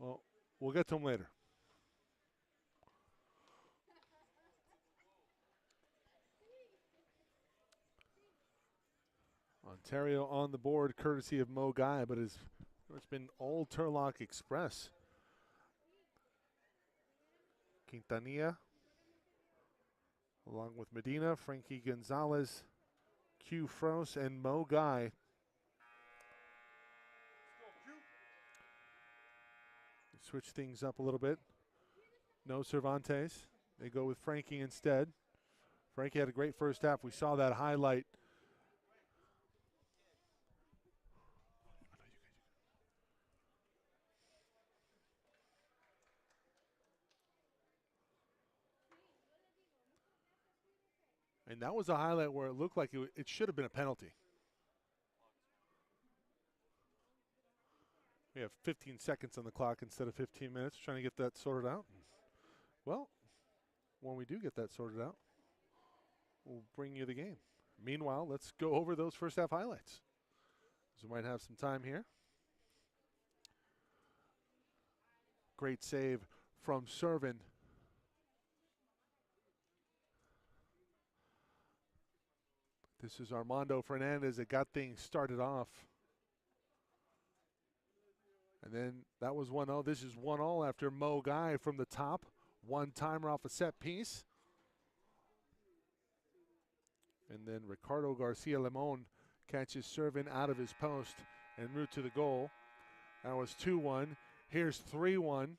Well, we'll get to them later. Ontario on the board, courtesy of Mo Guy, but it's been all Turlock Express. Quintanilla, along with Medina, Frankie Gonzalez, Q Fros, and Mo Guy. Switch things up a little bit. No Cervantes. They go with Frankie instead. Frankie had a great first half. We saw that highlight. And that was a highlight where it looked like it should have been a penalty. We have 15 seconds on the clock instead of 15 minutes, trying to get that sorted out. Well, when we do get that sorted out, we'll bring you the game. Meanwhile, let's go over those first half highlights, so we might have some time here. Great save from Servin. This is Armando Fernandez that got things started off. And then that was 1-0. This is 1-0 after Mo Guy from the top. One-timer off a set piece. And then Ricardo Garcia Limon catches Servin out of his post en route to the goal. That was 2-1. Here's 3-1.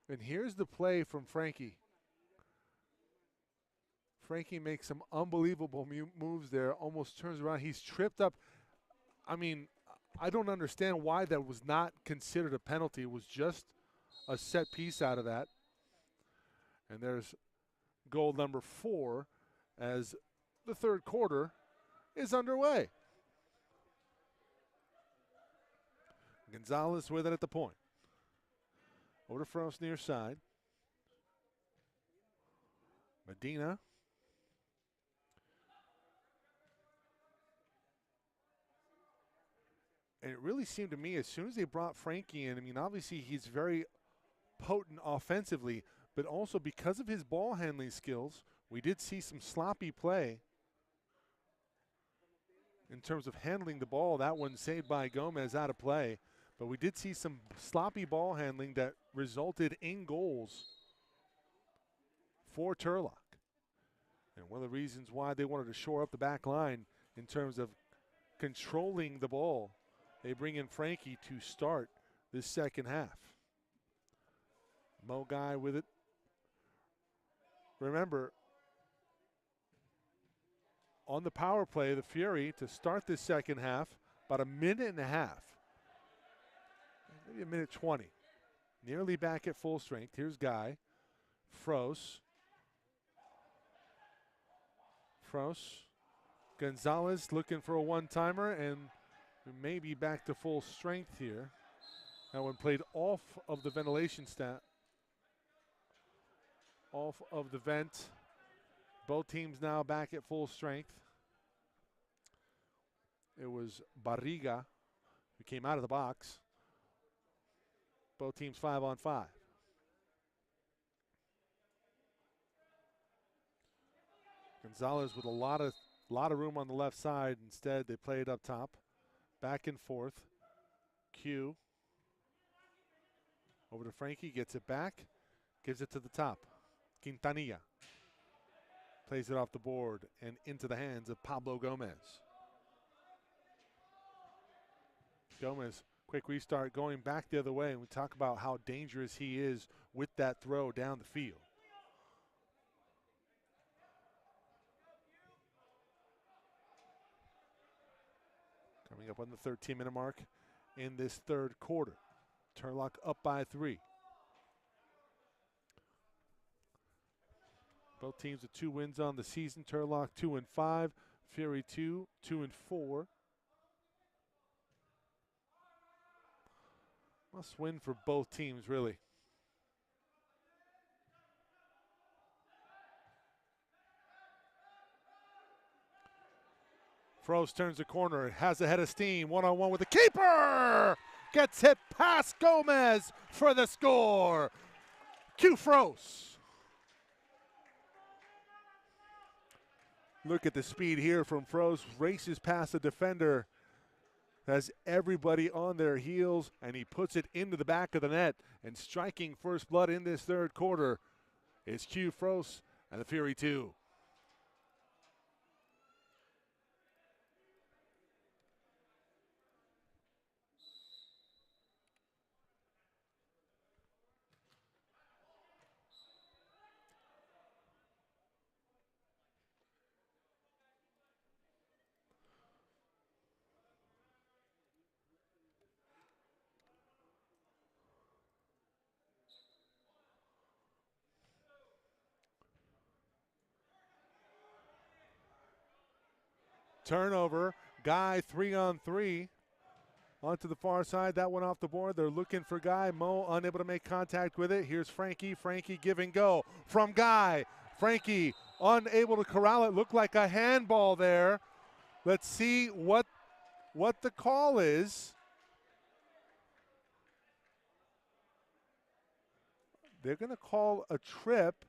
And here's the play from Frankie. Frankie makes some unbelievable moves there, almost turns around. He's tripped up. I mean, I don't understand why that was not considered a penalty. It was just a set piece out of that. And there's goal number 4 as the third quarter is underway. Gonzalez with it at the point. Over to Frost near side. Medina. And it really seemed to me, as soon as they brought Frankie in, I mean, obviously he's very potent offensively, but also because of his ball handling skills, we did see some sloppy play in terms of handling the ball. That one saved by Gomez out of play. But we did see some sloppy ball handling that resulted in goals for Turlock. And one of the reasons why they wanted to shore up the back line in terms of controlling the ball, they bring in Frankie to start this second half. Mo Guy with it. Remember, on the power play, the Fury, to start this second half, about a minute and a half, maybe a minute 20. Nearly back at full strength. Here's Guy. Fros. Gonzalez looking for a one-timer, and maybe back to full strength here. That one played off of the ventilation stat. Off of the vent. Both teams now back at full strength. It was Barriga who came out of the box. Both teams 5-on-5. Gonzalez with a lot of room on the left side. Instead, they play it up top. Back and forth. Q. Over to Frankie, gets it back. Gives it to the top. Quintanilla. Plays it off the board and into the hands of Pablo Gomez. Gomez, quick restart, going back the other way. And we talk about how dangerous he is with that throw down the field. Coming up on the 13-minute mark in this third quarter. Turlock up by 3. Both teams with 2 wins on the season. Turlock 2-5, Fury 2-4. Must win for both teams, really. Frost turns the corner, has a head of steam, one-on-one with the keeper! Gets hit past Gomez for the score. Q Frost. Look at the speed here from Frost. Races past the defender. Has everybody on their heels, and he puts it into the back of the net. And striking first blood in this third quarter is Q Frost and the Fury 2. Turnover, Guy 3-on-3 onto the far side. That one off the board. They're looking for Guy. Mo unable to make contact with it. Here's Frankie. Frankie give and go from Guy. Frankie unable to corral it. Looked like a handball there. Let's see what the call is. They're going to call a trip.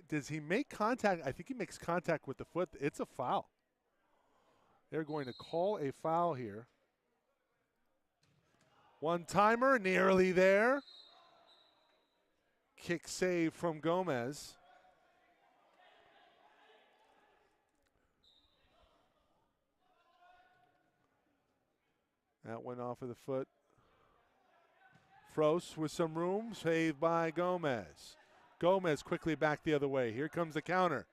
Does he make contact? I think he makes contact with the foot. It's a foul. They're going to call a foul here. One-timer, nearly there. Kick save from Gomez. That went off of the foot. Frost with some room, saved by Gomez. Gomez quickly back the other way. Here comes the counter.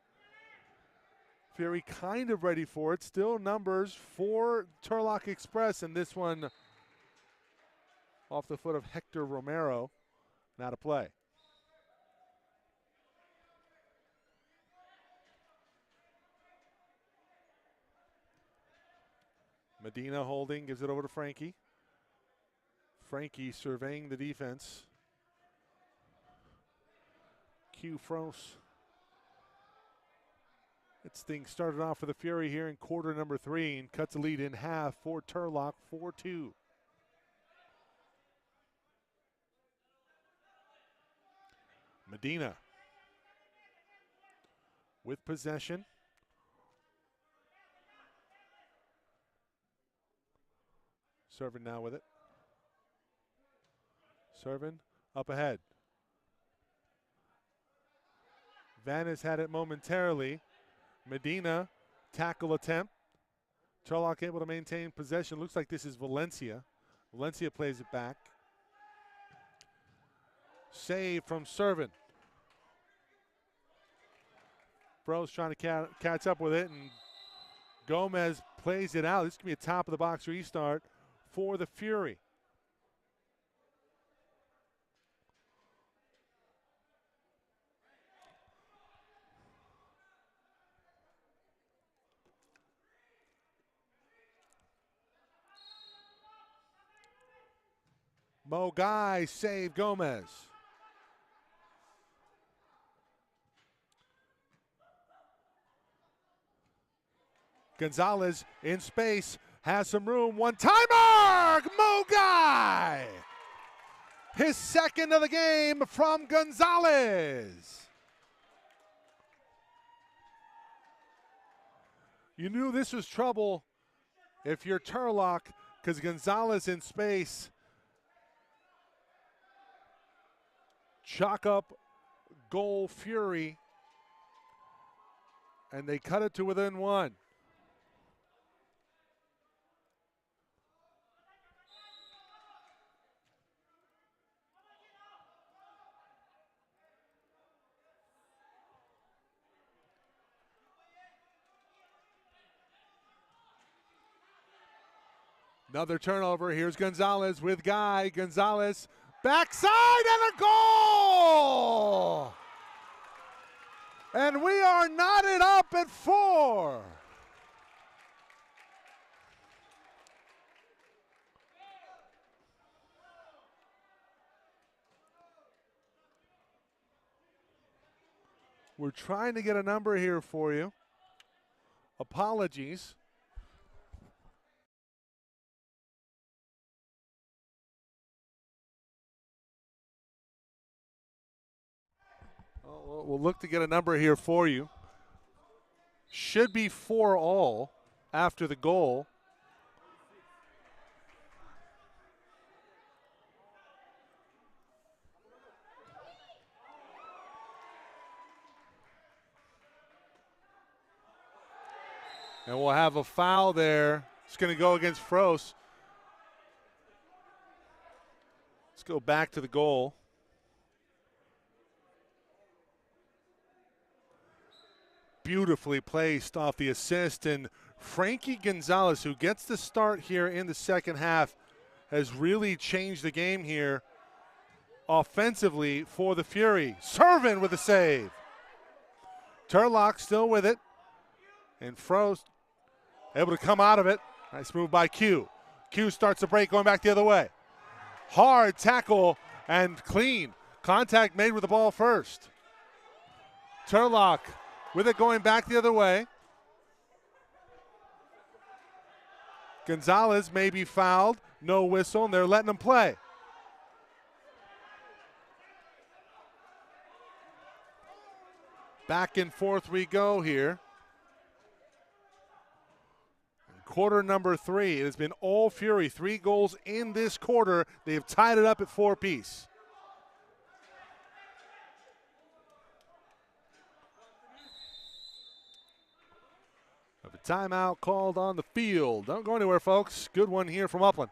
Fury kind of ready for it. Still numbers for Turlock Express, and this one off the foot of Hector Romero. Not a play. Medina holding, gives it over to Frankie. Frankie surveying the defense. Q Frost. This thing started off for the Fury here in quarter number 3 and cuts the lead in half for Turlock, 4-2. Medina with possession. Serving now with it. Serving up ahead. Van has had it momentarily. Medina, tackle attempt. Turlock able to maintain possession. Looks like this is Valencia. Valencia plays it back. Save from Servin. Frost trying to catch up with it, and Gomez plays it out. This could be a top of the box restart for the Fury. Mo Guy save Gomez. Gonzalez in space, has some room. One-timer! Mo Guy! His second of the game from Gonzalez. You knew this was trouble if you're Turlock, because Gonzalez in space. Chalk up goal Fury, and they cut it to within one. Another turnover. Here's Gonzalez with Guy. Gonzalez backside and a goal! And we are knotted up at 4. We're trying to get a number here for you. Apologies. We'll look to get a number here for you. Should be 4-all after the goal. And we'll have a foul there. It's going to go against Frost. Let's go back to the goal. Beautifully placed off the assist, and Frankie Gonzalez, who gets the start here in the second half, has really changed the game here offensively for the Fury. Servin with a save. Turlock still with it, and Frost able to come out of it. Nice move by Q. Q starts the break going back the other way. Hard tackle and clean. Contact made with the ball first. Turlock with it going back the other way. Gonzalez may be fouled. No whistle, and they're letting him play. Back and forth we go here. Quarter number 3. It has been all Fury. 3 goals in this quarter. They have tied it up at 4 apiece. A timeout called on the field. Don't go anywhere, folks. Good one here from Upland.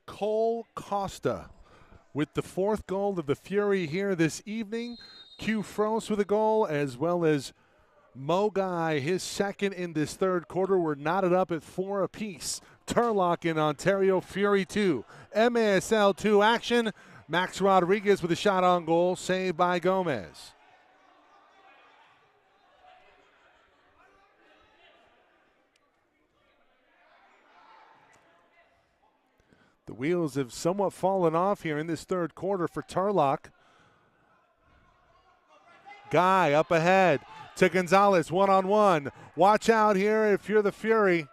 Cole Costa with the 4th goal of the Fury here this evening. Q Frost with a goal, as well as Mogai, his 2nd in this 3rd quarter. We're knotted up at 4 apiece. Turlock in Ontario Fury 2. MASL 2 action. Max Rodriguez with a shot on goal, saved by Gomez. The wheels have somewhat fallen off here in this 3rd quarter for Turlock. Guy up ahead to Gonzalez, one-on-one. Watch out here if you're the Fury.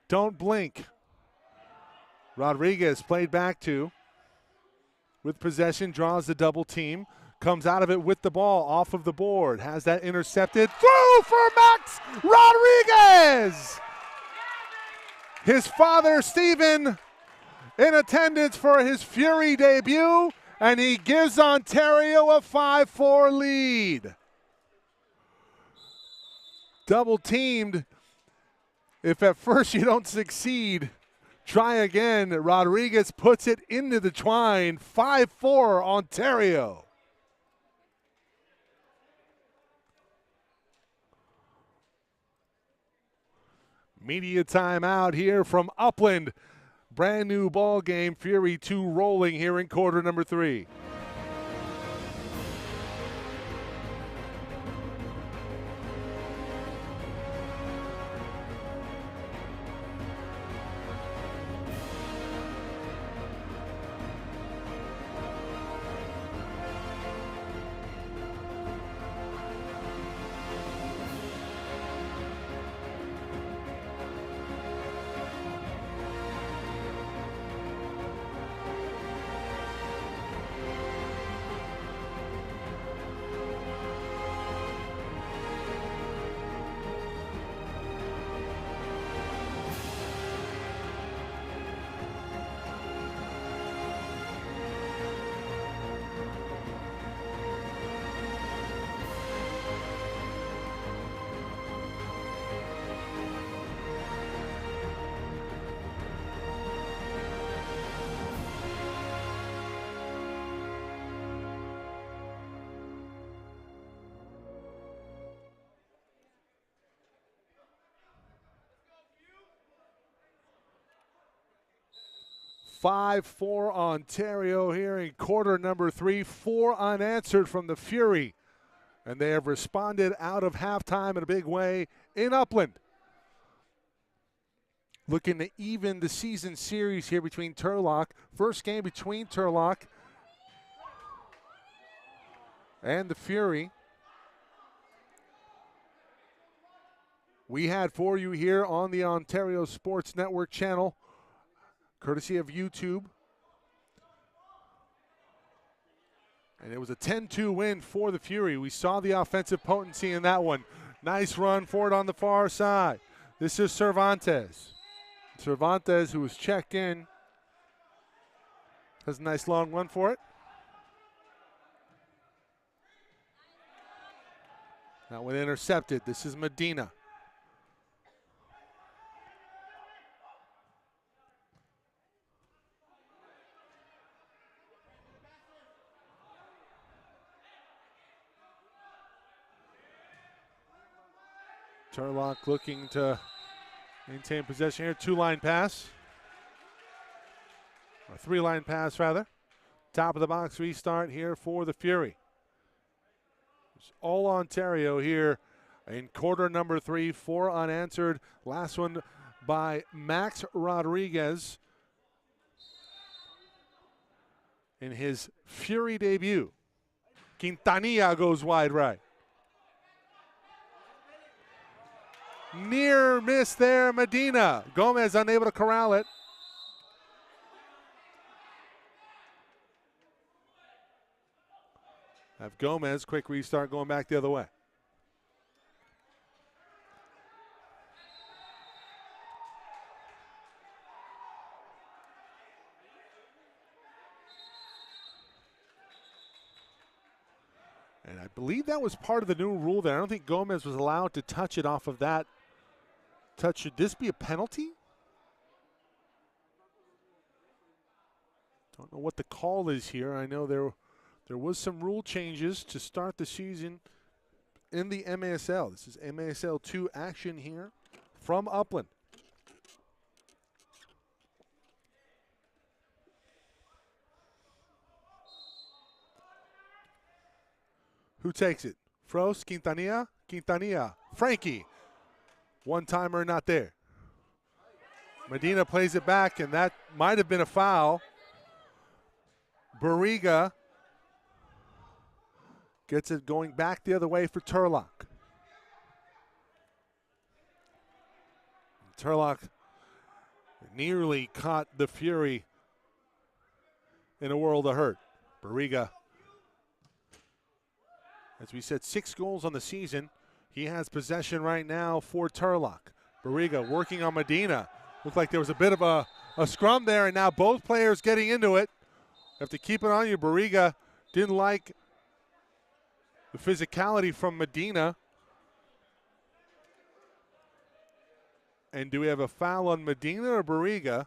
Don't blink. Rodriguez played back to. With possession, draws the double team. Comes out of it with the ball off of the board. Has that intercepted. Through for Max Rodriguez! His father, Steven, in attendance for his Fury debut, and he gives Ontario a 5-4 lead. Double teamed. If at first you don't succeed, Try again. Rodriguez puts it into the twine. 5-4 Ontario. Media timeout here from Upland. Brand new ball game. Fury 2 rolling here in quarter number 3. (5-4) Ontario here in quarter number 3. 4 unanswered from the Fury. And they have responded out of halftime in a big way in Upland. Looking to even the season series here between Turlock. First game between Turlock and the Fury. We had for you here on the Ontario Sports Network channel, courtesy of YouTube. And it was a 10-2 win for the Fury. We saw the offensive potency in that one. Nice run for it on the far side. This is Cervantes. Cervantes, who was checked in, has a nice long run for it. That one intercepted. This is Medina. Turlock looking to maintain possession here. 2-line pass. Or 3-line pass, rather. Top of the box restart here for the Fury. It's all Ontario here in quarter number 3. 4 unanswered. Last one by Max Rodriguez in his Fury debut. Quintanilla goes wide right. Near miss there, Medina. Gomez unable to corral it. Have Gomez, quick restart, going back the other way. And I believe that was part of the new rule there. I don't think Gomez was allowed to touch it off of that touch. Should this be a penalty? Don't know what the call is here. I know there was some rule changes to start the season in the MASL. This is MASL 2 action here from Upland. Who takes it? Frost, Quintanilla, Quintanilla, Frankie. One-timer not there. Medina plays it back, and that might have been a foul. Barriga gets it going back the other way for Turlock. Turlock nearly caught the Fury in a world of hurt. Barriga, as we said, 6 goals on the season. He has possession right now for Turlock. Barriga working on Medina. Looked like there was a bit of a scrum there, and now both players getting into it. Have to keep it on you. Barriga didn't like the physicality from Medina. And do we have a foul on Medina or Barriga?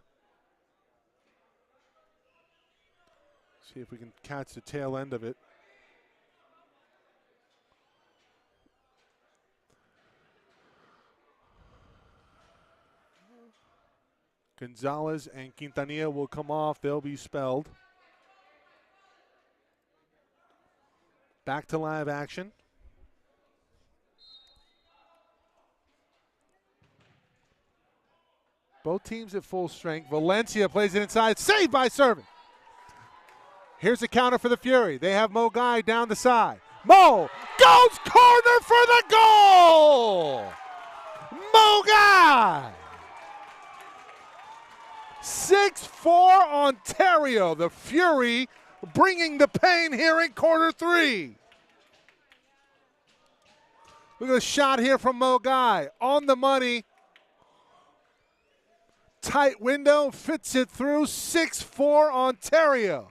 See if we can catch the tail end of it. Gonzalez and Quintanilla will come off. They'll be spelled. Back to live action. Both teams at full strength. Valencia plays it inside. Saved by Servin. Here's the counter for the Fury. They have Mo Guy down the side. Mo goes corner for the goal. Mo Guy. 6-4 Ontario. The Fury bringing the pain here in quarter 3. Look at the shot here from Mo Guy. On the money. Tight window, fits it through. 6-4 Ontario.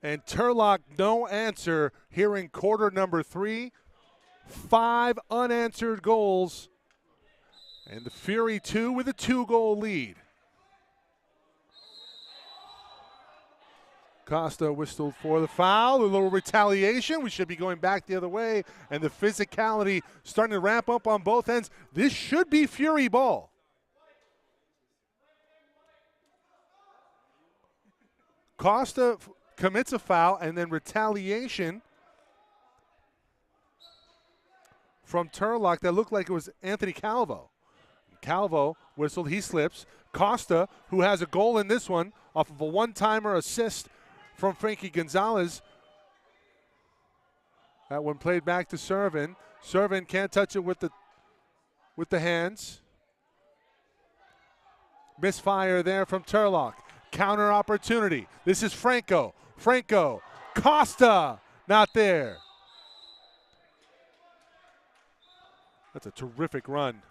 And Turlock, no answer here in quarter number 3. 5 unanswered goals. And the Fury 2 with a 2-goal lead. Costa whistled for the foul. A little retaliation. We should be going back the other way. And the physicality starting to ramp up on both ends. This should be Fury ball. Costa commits a foul, and then retaliation from Turlock that looked like it was Anthony Calvo. Calvo whistled, he slips. Costa, who has a goal in this one off of a one-timer assist from Frankie Gonzalez. That one played back to Servin. Servin can't touch it with the hands. Misfire there from Turlock. Counter opportunity. This is Franco. Franco, Costa, not there. That's a terrific run.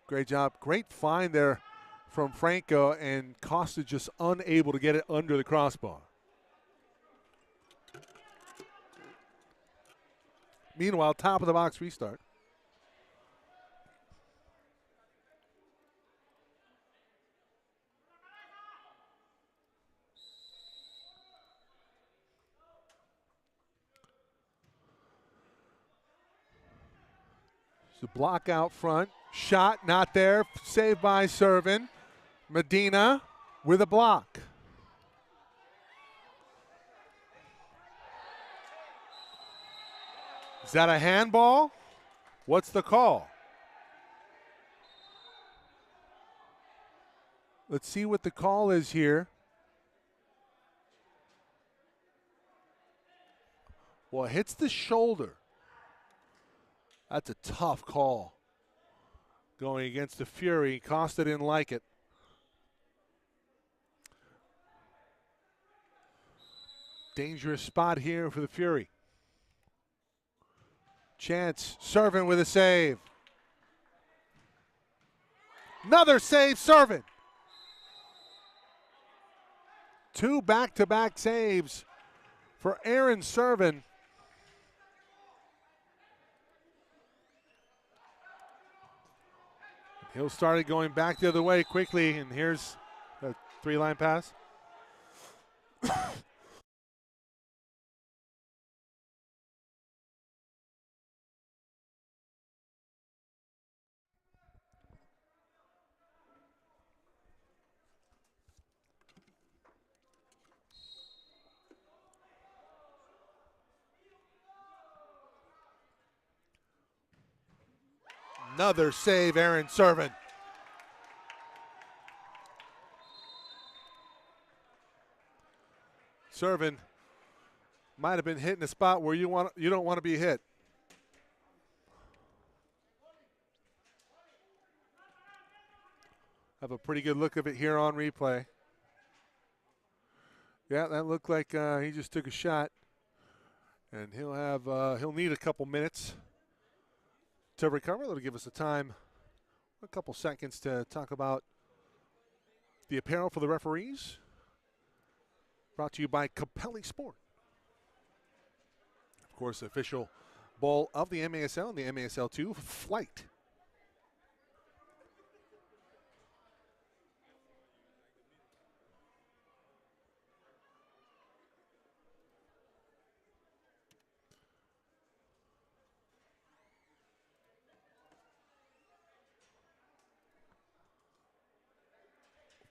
Great job. Great find there from Franco, and Costa just unable to get it under the crossbar. Meanwhile, top of the box restart. The block out front. Shot not there. Saved by Servin. Medina with a block. Is that a handball? What's the call? Let's see what the call is here. Well, it hits the shoulder. That's a tough call going against the Fury. Costa didn't like it. Dangerous spot here for the Fury. Chance, Servin with a save. Another save, Servin. 2 back-to-back saves for Aaron Servin. He'll start it going back the other way quickly, and here's a 3-line pass. Another save, Aaron Servin. Servin might have been hit in a spot where you don't want to be hit. Have a pretty good look of it here on replay. Yeah, that looked like he just took a shot, and he'll need a couple minutes to recover. That'll give us a couple seconds to talk about the apparel for the referees. Brought to you by Capelli Sport. Of course, official ball of the MASL and the MASL 2 flight.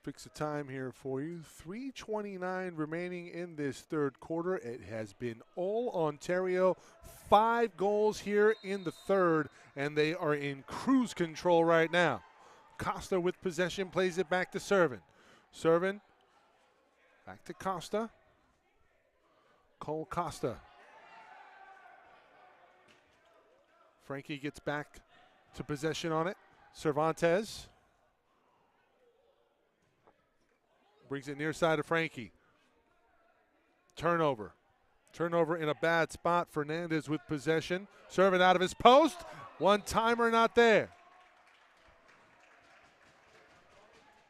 Fix the time here for you. 3:29 remaining in this third quarter. It has been all Ontario. 5 goals here in the third, and they are in cruise control right now. Costa with possession, plays it back to Servin. Servin back to Costa. Cole Costa. Frankie gets back to possession on it. Cervantes brings it near side of Frankie. Turnover. Turnover in a bad spot. Fernandez with possession. Serve it out of his post. One-timer not there.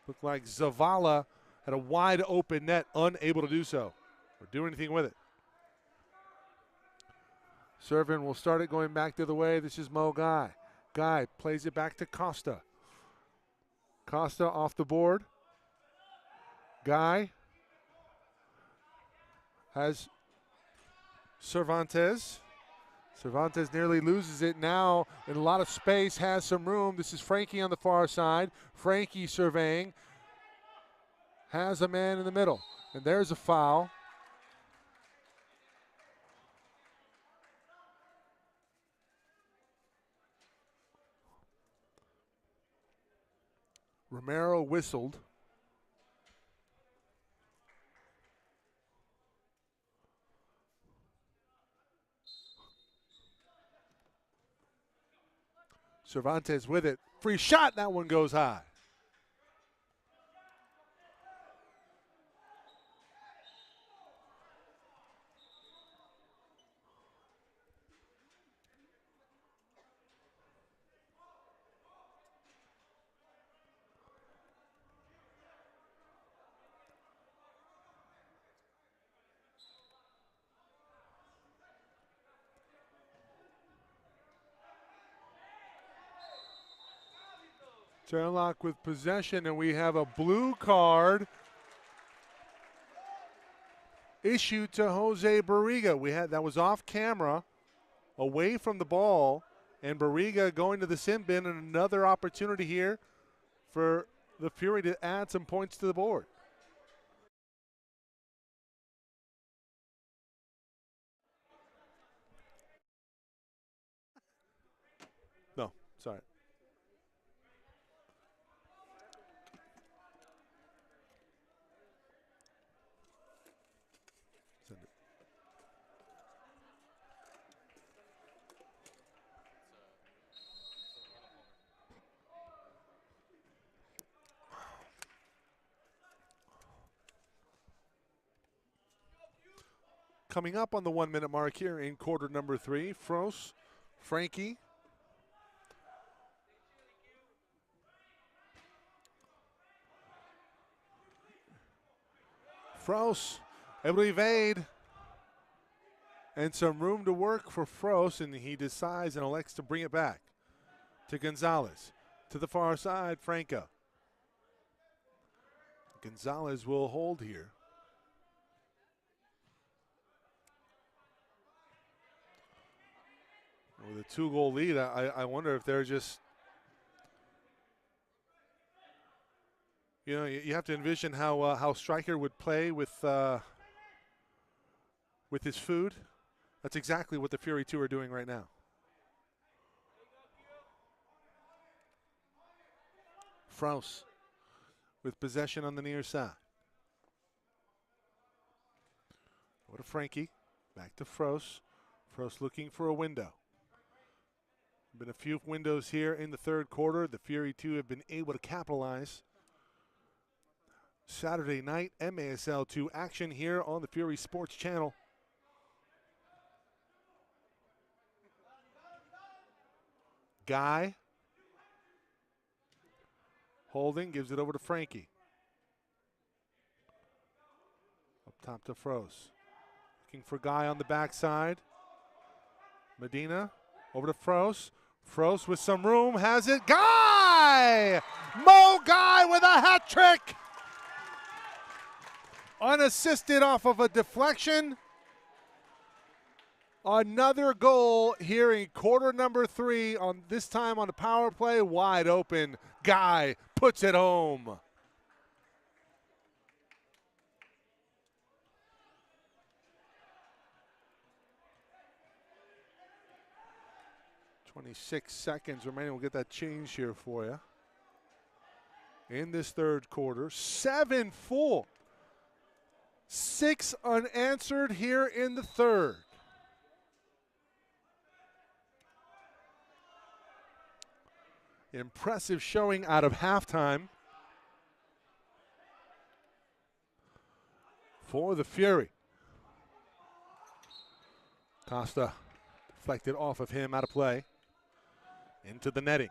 Looked like Zavala had a wide open net, unable to do so or do anything with it. Servin will start it going back the other way. This is Mo Guy. Guy plays it back to Costa. Costa off the board. Guy has Cervantes. Cervantes nearly loses it now in a lot of space, has some room. This is Frankie on the far side. Frankie surveying. Has a man in the middle. And there's a foul. Romero whistled. Cervantes with it. Free shot. That one goes high. Turlock with possession, and we have a blue card issued to Jose Barriga. That was off camera, away from the ball, and Barriga going to the sin bin, and another opportunity here for the Fury to add some points to the board. No, sorry. Send it. Coming up on the 1 minute mark here in quarter number 3, Frost, Frankie. Frost able to evade. And some room to work for Frost, and he decides and elects to bring it back to Gonzalez. To the far side, Franco. Gonzalez will hold here. With a 2-goal lead, I wonder if they're just, you know, you have to envision how Stryker would play with his food. That's exactly what the Fury 2 are doing right now. Frost with possession on the near side. Go to Frankie. Back to Frost. Frost looking for a window. Been a few windows here in the third quarter. The Fury 2 have been able to capitalize. Saturday night MASL 2 action here on the Fury Sports Channel. Guy. Holding, gives it over to Frankie. Up top to Frost. Looking for Guy on the backside. Medina over to Froese. Froese with some room, has it. Guy! Mo Guy with a hat trick! Unassisted off of a deflection. Another goal here in quarter number 3, on this time on the power play, wide open. Guy puts it home. "26 seconds remaining." We'll get that change here for you. In this third quarter, 7-4. 6 unanswered here in the third. Impressive showing out of halftime for the Fury. Costa deflected off of him, out of play, into the netting.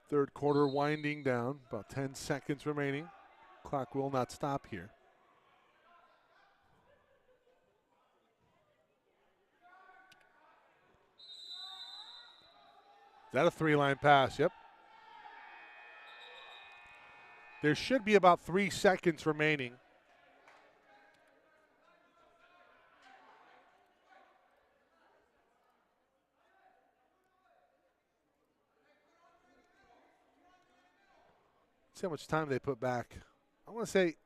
Third quarter winding down, about 10 seconds remaining. Clock will not stop here. Is that a 3-line pass? Yep. There should be about 3 seconds remaining. See how much time they put back. I want to say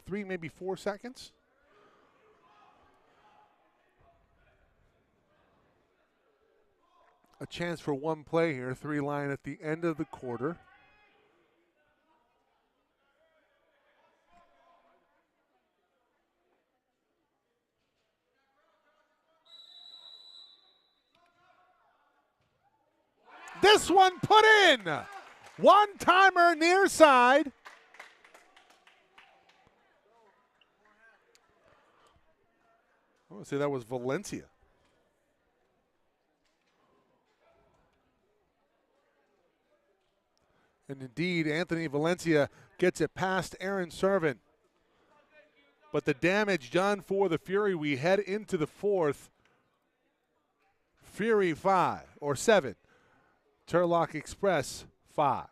3, maybe 4 seconds. A chance for one play here, 3-line at the end of the quarter. This one put in! One-timer near side. I want to say that was Valencia. And indeed, Anthony Valencia gets it past Aaron Servin. But the damage done for the Fury, we head into the fourth. Fury 7. Turlock Express 5.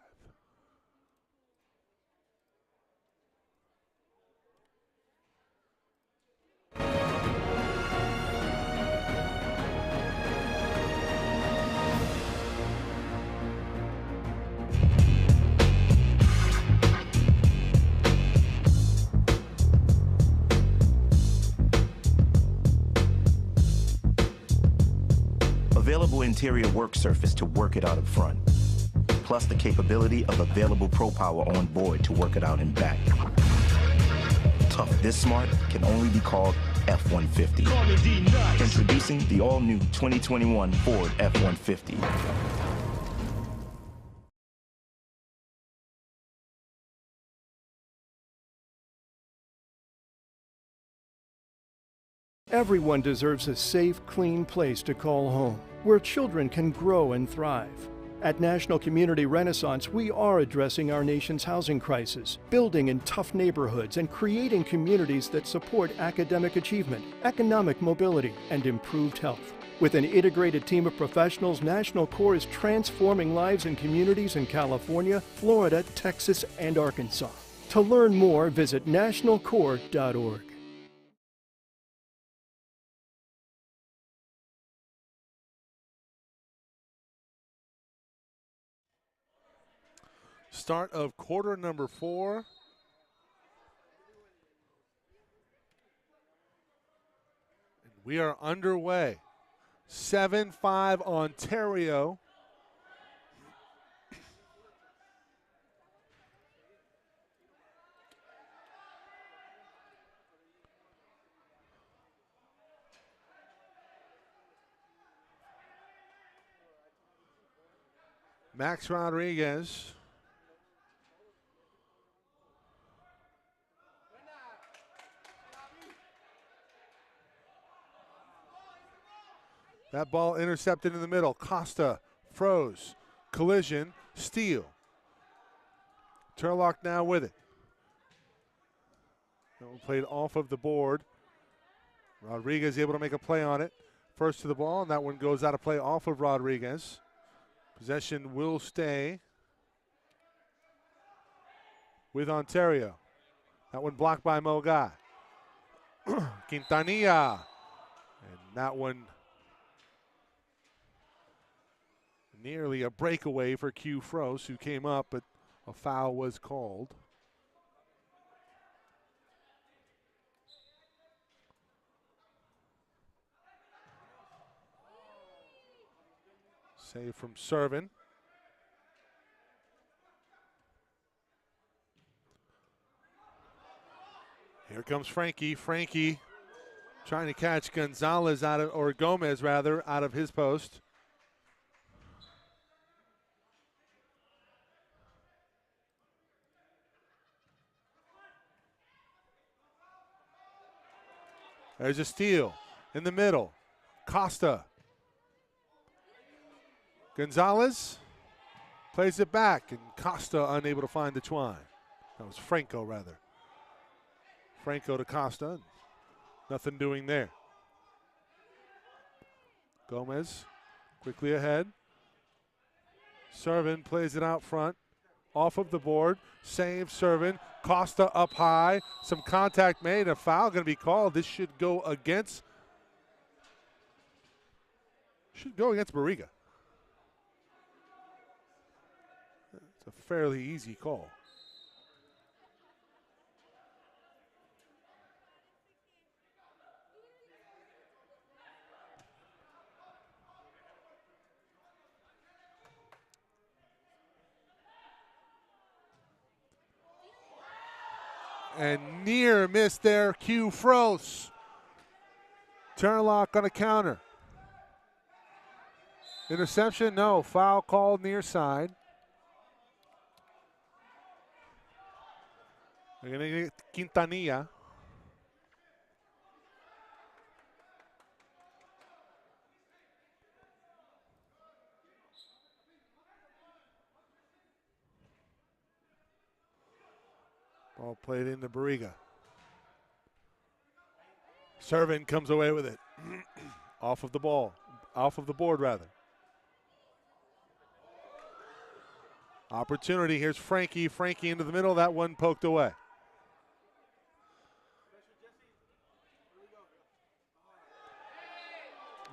Available interior work surface to work it out up front, plus the capability of available Pro Power on board to work it out in back. Tough this smart can only be called F-150. Introducing the all-new 2021 Ford F-150. Everyone deserves a safe, clean place to call home, where children can grow and thrive. At National Community Renaissance, we are addressing our nation's housing crisis, building in tough neighborhoods and creating communities that support academic achievement, economic mobility, and improved health. With an integrated team of professionals, National Core is transforming lives and communities in California, Florida, Texas, and Arkansas. To learn more, visit nationalcore.org. Start of quarter number 4. And we are underway. 7-5 Ontario. Max Rodriguez. That ball intercepted in the middle. Costa froze. Collision. Steal. Turlock now with it. That one played off of the board. Rodriguez able to make a play on it. First to the ball, and that one goes out of play off of Rodriguez. Possession will stay with Ontario. That one blocked by Moga. Quintanilla. And that one nearly a breakaway for Q Fros, who came up, but a foul was called. Save from Servin. Here comes Frankie. Frankie trying to catch Gonzalez out of, or Gomez rather, out of his post. There's a steal in the middle. Costa. Gonzalez plays it back, and Costa unable to find the twine. That was Franco, rather. Franco to Costa. Nothing doing there. Gomez quickly ahead. Servin plays it out front. Off of the board. Save Servin. Costa up high. Some contact made. A foul going to be called. This should go against Barriga. It's a fairly easy call. And near miss there, Q Fros. Turlock on a counter. Interception, no. Foul called near side. They're going to get Quintanilla. Ball played into Barriga. Servin comes away with it. Off of the ball. Off of the board, rather. Opportunity. Here's Frankie. Frankie into the middle. That one poked away.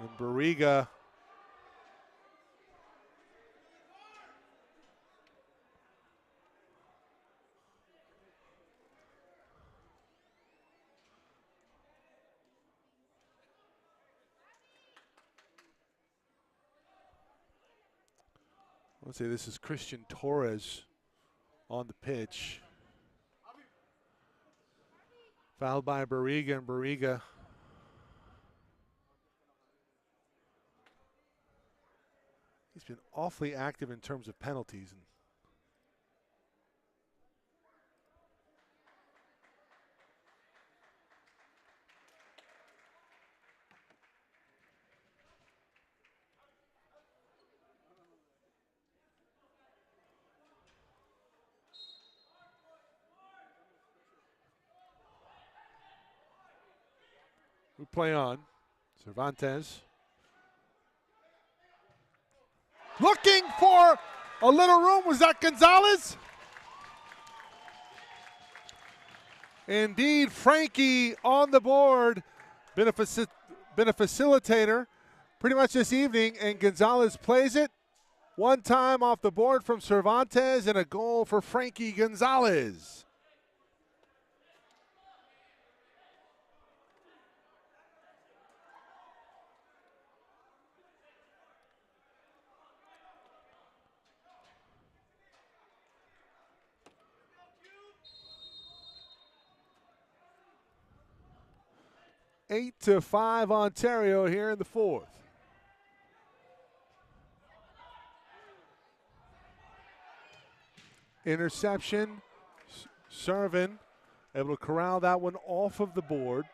And Barriga let's say this is Christian Torres on the pitch. Fouled by Barriga, and Barriga he's been awfully active in terms of penalties. And we play on. Cervantes looking for a little room. Was that Gonzalez? Indeed, Frankie on the board. Been a facilitator pretty much this evening, and Gonzalez plays it. One time off the board from Cervantes, and a goal for Frankie Gonzalez. Eight to 5 Ontario here in the fourth. Interception. Servin able to corral that one off of the board.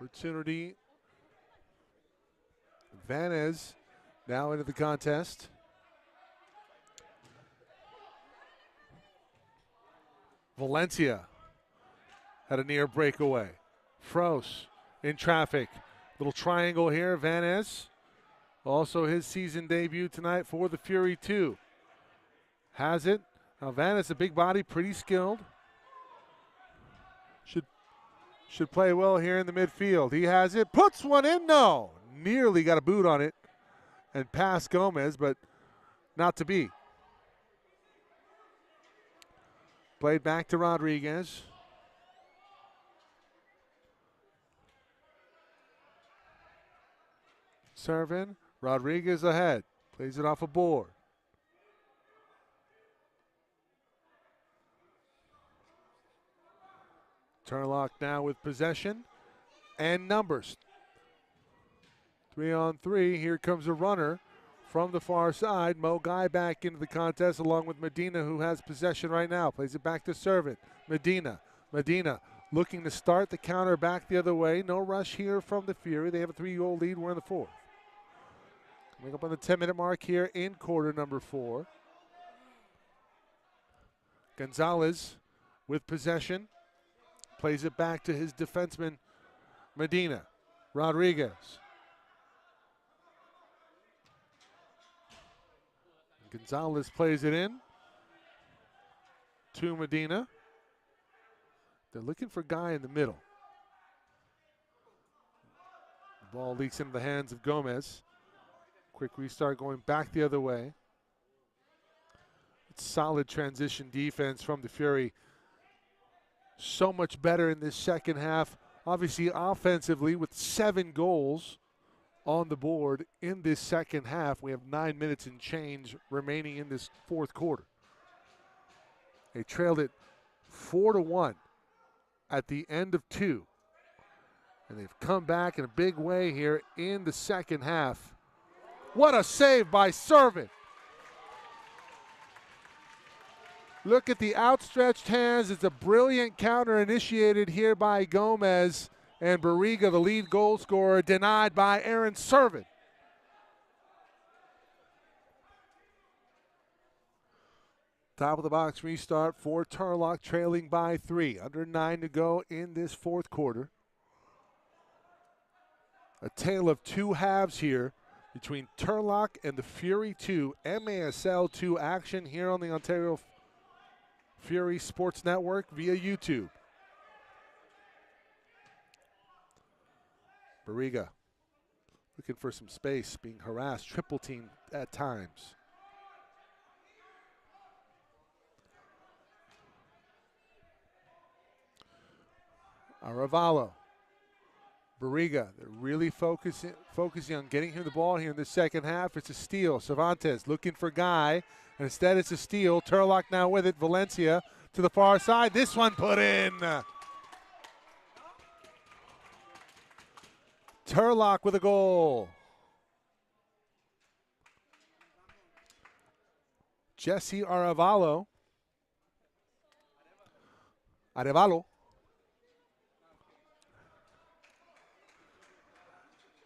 Opportunity. Vanez now into the contest. Valencia had a near breakaway. Froese in traffic. Little triangle here. Vanez. Also his season debut tonight for the Fury 2. Has it. Now Vanez, a big body, pretty skilled. Should play well here in the midfield. He has it. Puts one in. No. Nearly got a boot on it and past Gomez, but not to be. Played back to Rodriguez. Serving. Rodriguez ahead. Plays it off a board. Turlock now with possession and numbers. 3-on-3. Here comes a runner from the far side. Mo Guy back into the contest along with Medina, who has possession right now. Plays it back to Servant. Medina looking to start the counter back the other way. No rush here from the Fury. They have a 3-goal lead. We're in the fourth. Coming up on the 10-minute mark here in quarter number 4. Gonzalez with possession. Plays it back to his defenseman, Medina. Rodriguez. Gonzalez plays it in to Medina. They're looking for Guy in the middle. The ball leaks into the hands of Gomez. Quick restart going back the other way. It's solid transition defense from the Fury. So much better in this second half. Obviously offensively with 7 goals on the board in this second half. We have 9 minutes and change remaining in this fourth quarter. They trailed it 4-1 at the end of 2. And they've come back in a big way here in the second half. What a save by Servant. Look at the outstretched hands. It's a brilliant counter initiated here by Gomez. And Barriga, the lead goal scorer, denied by Aaron Servant. Top of the box restart for Turlock, trailing by 3. Under 9 to go in this fourth quarter. A tale of 2 halves here between Turlock and the Fury 2. MASL 2 action here on the Ontario Fury Sports Network via YouTube. Barriga looking for some space, being harassed, triple teamed at times. Aravalo. Barriga, they're really focusing on getting him the ball here in the second half. It's a steal. Cervantes looking for Guy, and instead it's a steal. Turlock now with it. Valencia to the far side. This one put in. Turlock with a goal. Jesse Arevalo.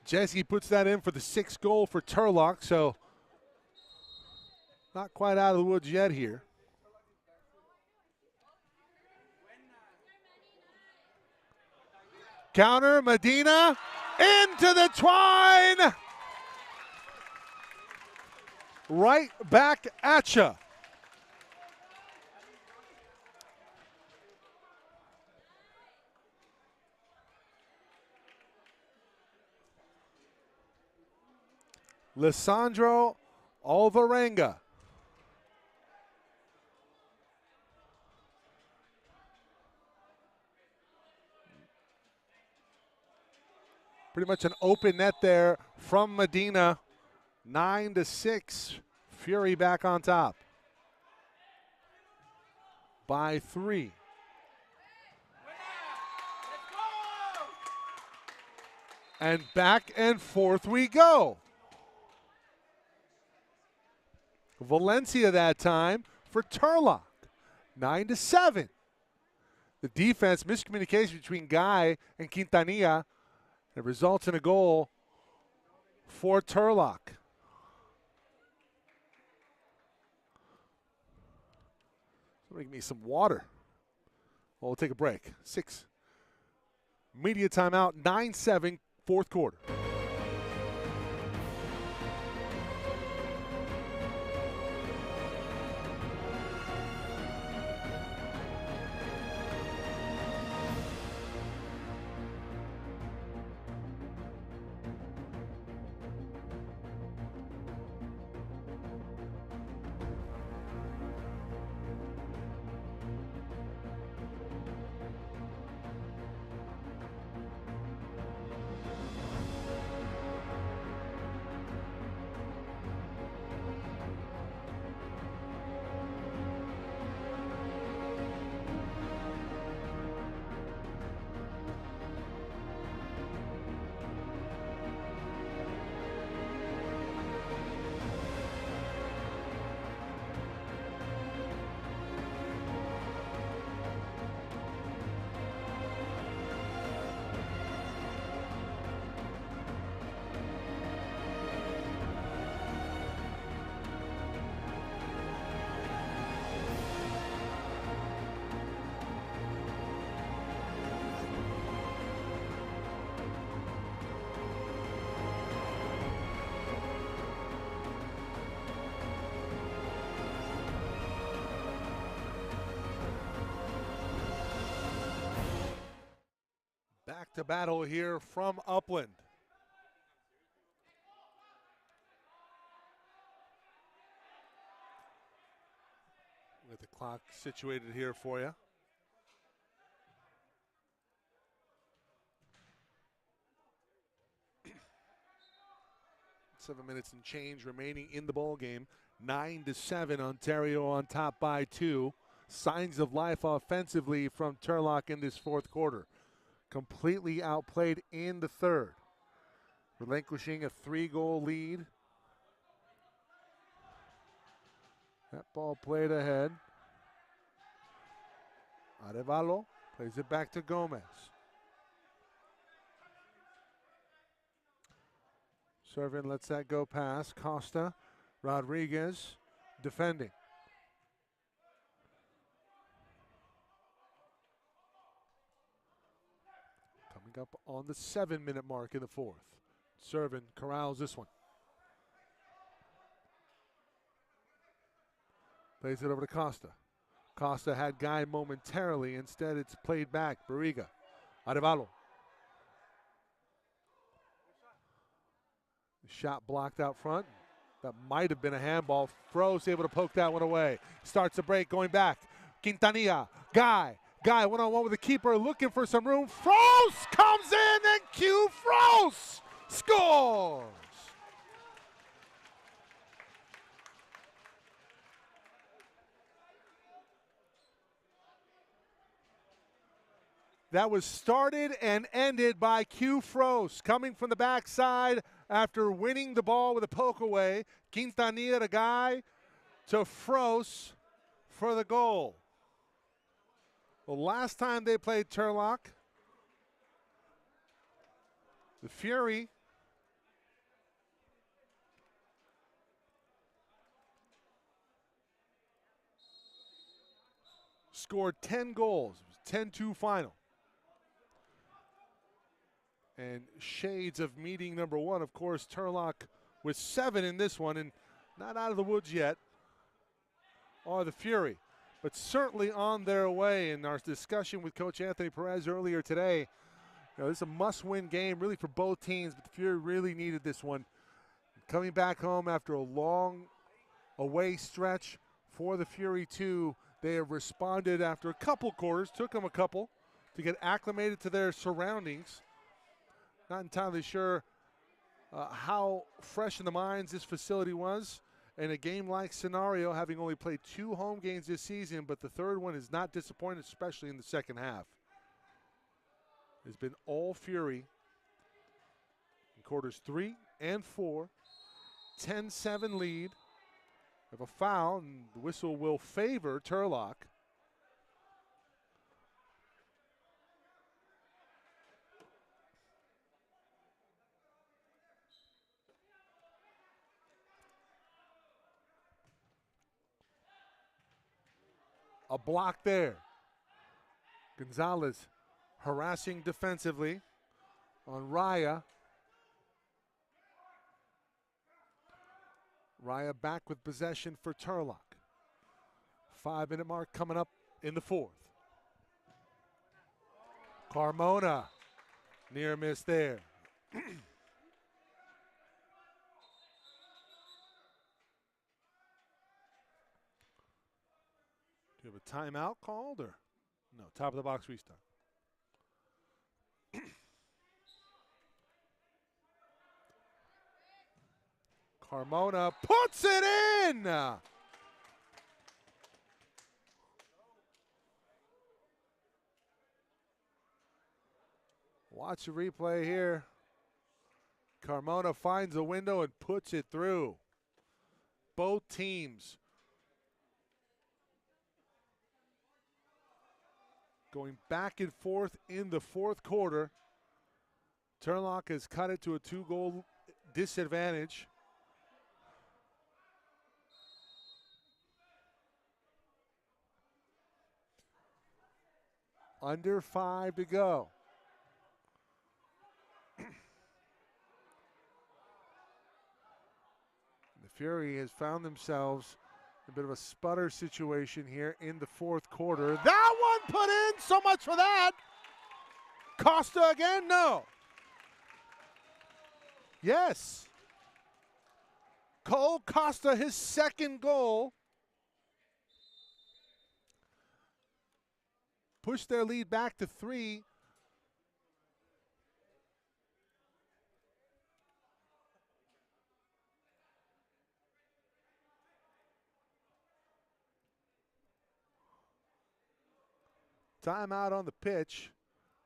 Jesse puts that in for the 6th goal for Turlock, so not quite out of the woods yet here. Counter, Medina, into the twine. Right back at ya. Lissandro Alvarenga. Pretty much an open net there from Medina. 9-6. Fury back on top by 3. And back and forth we go. Valencia that time for Turlock. 9-7. The defense, miscommunication between Guy and Quintanilla It results in a goal for Turlock. Somebody give me some water. Well, we'll take a break. 6 media timeout, 9-7, fourth quarter. Back to battle here from Upland. With the clock situated here for you. Seven minutes and change remaining in the ball game. 9-7, Ontario on top by 2. Signs of life offensively from Turlock in this fourth quarter. Completely outplayed in the third. Relinquishing a 3-goal lead. That ball played ahead. Arevalo plays it back to Gomez. Servin lets that go past. Costa, Rodriguez defending. Coming up on the 7-minute mark in the fourth. Servin corrals this one. Plays it over to Costa. Costa had Guy momentarily. Instead, it's played back. Barriga. Arevalo. Shot blocked out front. That might have been a handball. Froese able to poke that one away. Starts the break, going back. Quintanilla. Guy one-on-one with the keeper, looking for some room. Froese comes in, and Q Froese scores. That was started and ended by Q Froese, coming from the backside after winning the ball with a poke away. Quintanilla, the guy, to Froese for the goal. The last time they played Turlock, the Fury scored 10 goals. It was 10-2 final. And shades of meeting number one, of course, Turlock with 7 in this one, and not out of the woods yet are the Fury, but certainly on their way. In our discussion with Coach Anthony Perez earlier today, this is a must-win game really for both teams, but the Fury really needed this one. Coming back home after a long away stretch for the Fury 2, they have responded after a couple quarters, took them a couple to get acclimated to their surroundings. Not entirely sure how fresh in the minds this facility was in a game-like scenario, having only played 2 home games this season, but the third one is not disappointed, especially in the second half. It's been all Fury in quarters 3 and 4. 10-7 lead. Have a foul, and the whistle will favor Turlock. A block there. Gonzalez harassing defensively on Raya. Raya back with possession for Turlock. 5-minute mark coming up in the fourth. Carmona, near miss there. Do you have a timeout called or? No, top of the box restart. Carmona puts it in! Watch the replay here. Carmona finds a window and puts it through. Both teams going back and forth in the fourth quarter. Turlock has cut it to a 2-goal disadvantage. Under 5 to go. The Fury has found themselves in a bit of a sputter situation here in the fourth quarter. That one put in, so much for that. Costa again, no. Yes. Cole Costa, his second goal. Push their lead back to 3. Timeout on the pitch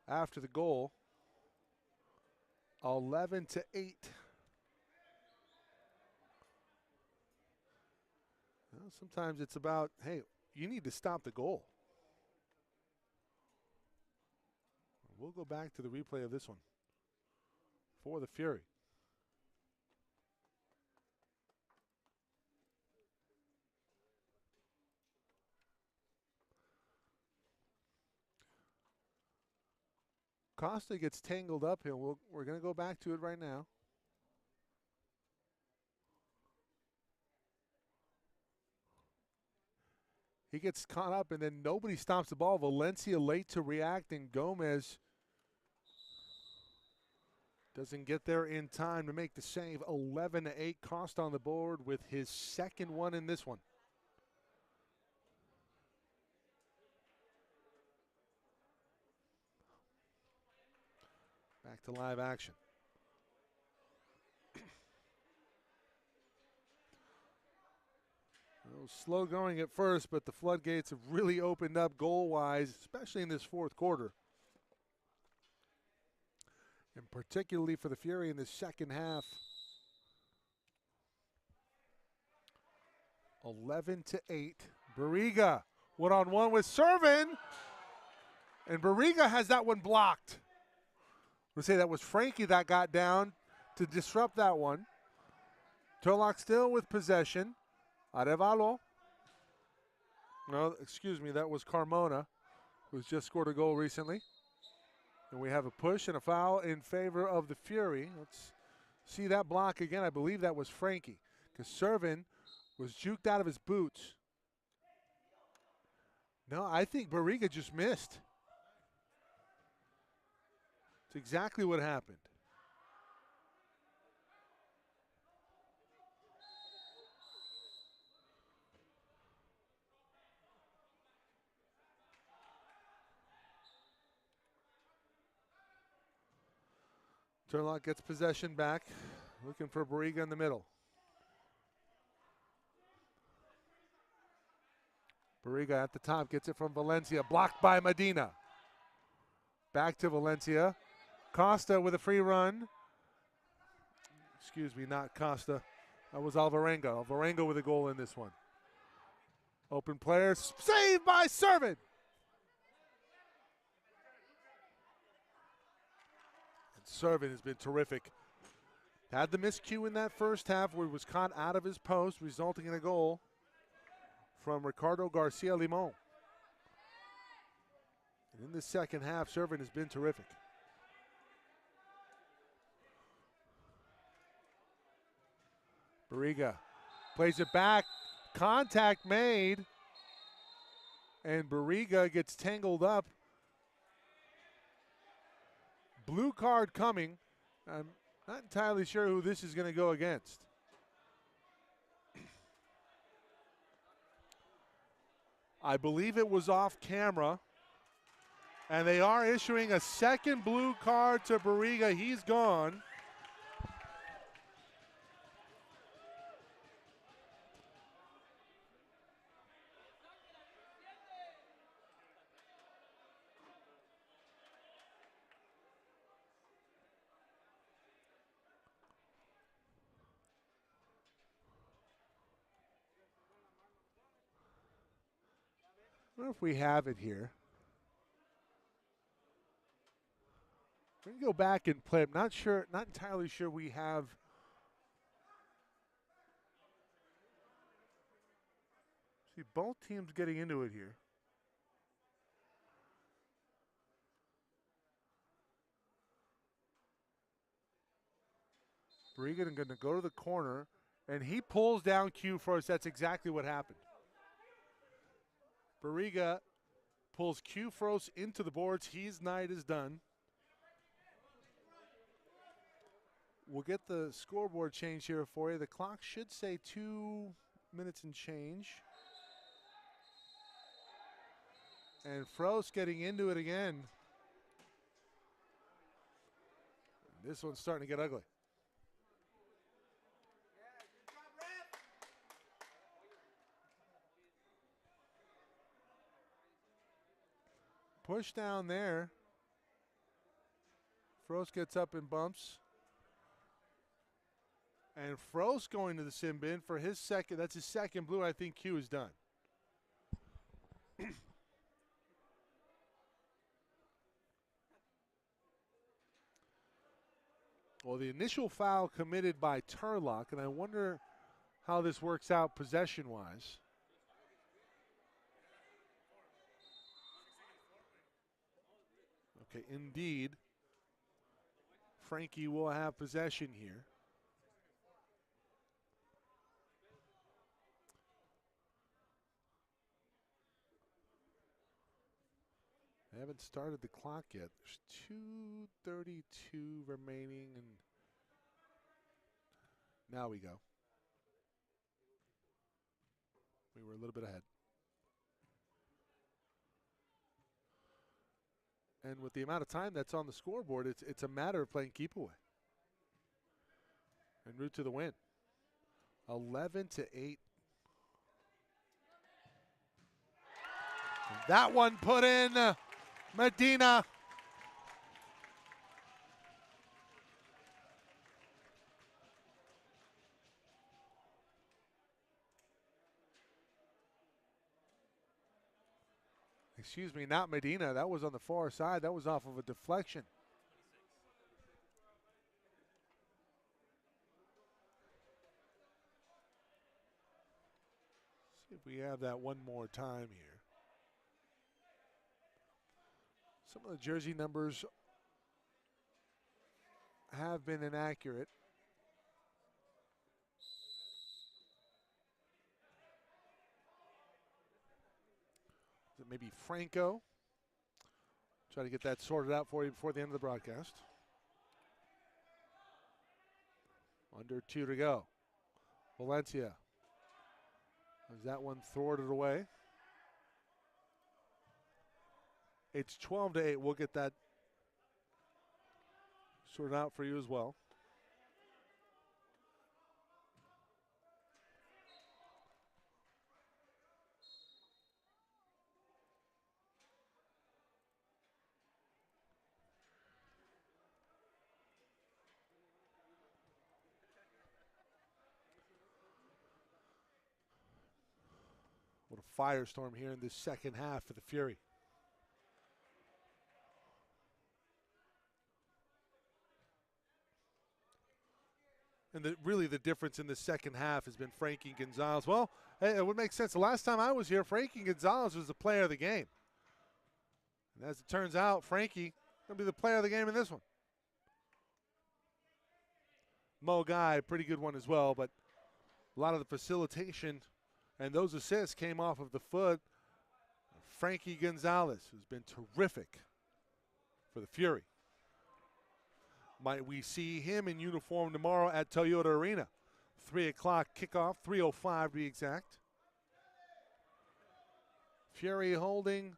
after the goal. 11-8. Well, sometimes it's about, hey, you need to stop the goal. We'll go back to the replay of this one for the Fury. Costa gets tangled up here. We're going to go back to it right now. He gets caught up, and then nobody stops the ball. Valencia late to react, and Gomez doesn't get there in time to make the save. 11-8, Costa on the board with his second one in this one. Back to live action. A little slow going at first, but the floodgates have really opened up goal-wise, especially in this fourth quarter. And particularly for the Fury in the second half. 11-8. Barriga one-on-one with Servin. And Barriga has that one blocked. We'll say that was Frankie that got down to disrupt that one. Turlock still with possession. Arevalo. No, excuse me, that was Carmona, who's just scored a goal recently. And we have a push and a foul in favor of the Fury. Let's see that block again. I believe that was Frankie, because Servin was juked out of his boots. No, I think Barriga just missed. It's exactly what happened. Turlock gets possession back, looking for Barriga in the middle. Barriga at the top gets it from Valencia, blocked by Medina. Back to Valencia. Costa with a free run. Excuse me, not Costa. That was Alvarenga. Alvarenga with a goal in this one. Open player, saved by Servin. And Servin has been terrific. Had the miscue in that first half where he was caught out of his post, resulting in a goal from Ricardo Garcia Limon. In the second half, serving has been terrific. Barriga plays it back. Contact made. And Barriga gets tangled up. Blue card coming. I'm not entirely sure who this is going to go against. I believe it was off camera. And they are issuing a second blue card to Barriga. He's gone. I wonder if we have it here. We're going to go back and play. I'm not sure, not entirely sure we have. See, both teams getting into it here. Barriga going to go to the corner, and he pulls down Q first. That's exactly what happened. Barriga pulls Q Frost into the boards. His night is done. We'll get the scoreboard change here for you. The clock should say 2 minutes and change. And Frost getting into it again. This one's starting to get ugly. Push down there. Frost gets up and bumps. And Frost going to the sin bin for his second. That's his second blue. I think Q is done. Well, the initial foul committed by Turlock, and I wonder how this works out possession-wise. Okay, indeed, Frankie will have possession here. They haven't started the clock yet. There's 2:32 remaining, and now we go. We were a little bit ahead. And with the amount of time that's on the scoreboard, it's a matter of playing keep away. En route to the win. 11-8. That one put in. Medina. Excuse me, not Medina. That was on the far side. That was off of a deflection. See if we have that one more time here. Some of the jersey numbers have been inaccurate. Is it maybe Franco? Try to get that sorted out for you before the end of the broadcast. Under 2 to go. Valencia. Is that one thwarted away? It's 12-8. We'll get that sorted out for you as well. What a firestorm here in this second half for the Fury. And really the difference in the second half has been Frankie Gonzalez. Well, it would make sense. The last time I was here, Frankie Gonzalez was the player of the game. And as it turns out, Frankie going to be the player of the game in this one. Mo Guy, pretty good one as well, but a lot of the facilitation and those assists came off of the foot of Frankie Gonzalez, who's been terrific for the Fury. Might we see him in uniform tomorrow at Toyota Arena? 3 o'clock kickoff, 3:05 to be exact. Fury holding.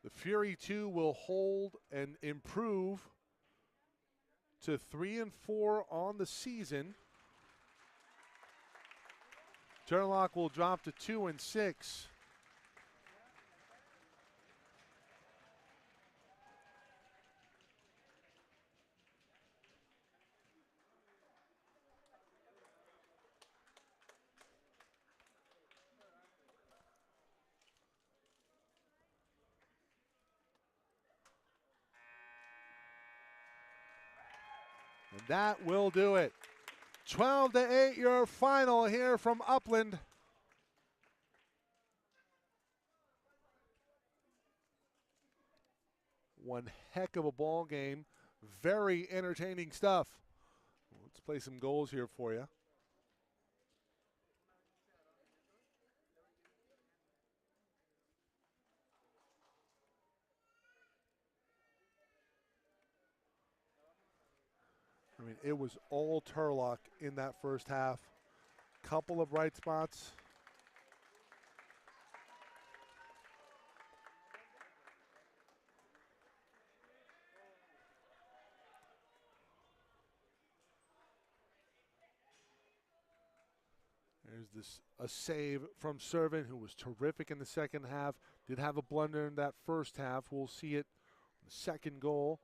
The Fury 2 will hold and improve to 3-4 on the season. Turlock will drop to 2-6. And that will do it. 12-8 your final here from Upland. One heck of a ball game. Very entertaining stuff. Let's play some goals here for you. I mean, it was all Turlock in that first half. Couple of bright spots. There's a save from Servin, who was terrific in the second half. Did have a blunder in that first half. We'll see it in the second goal.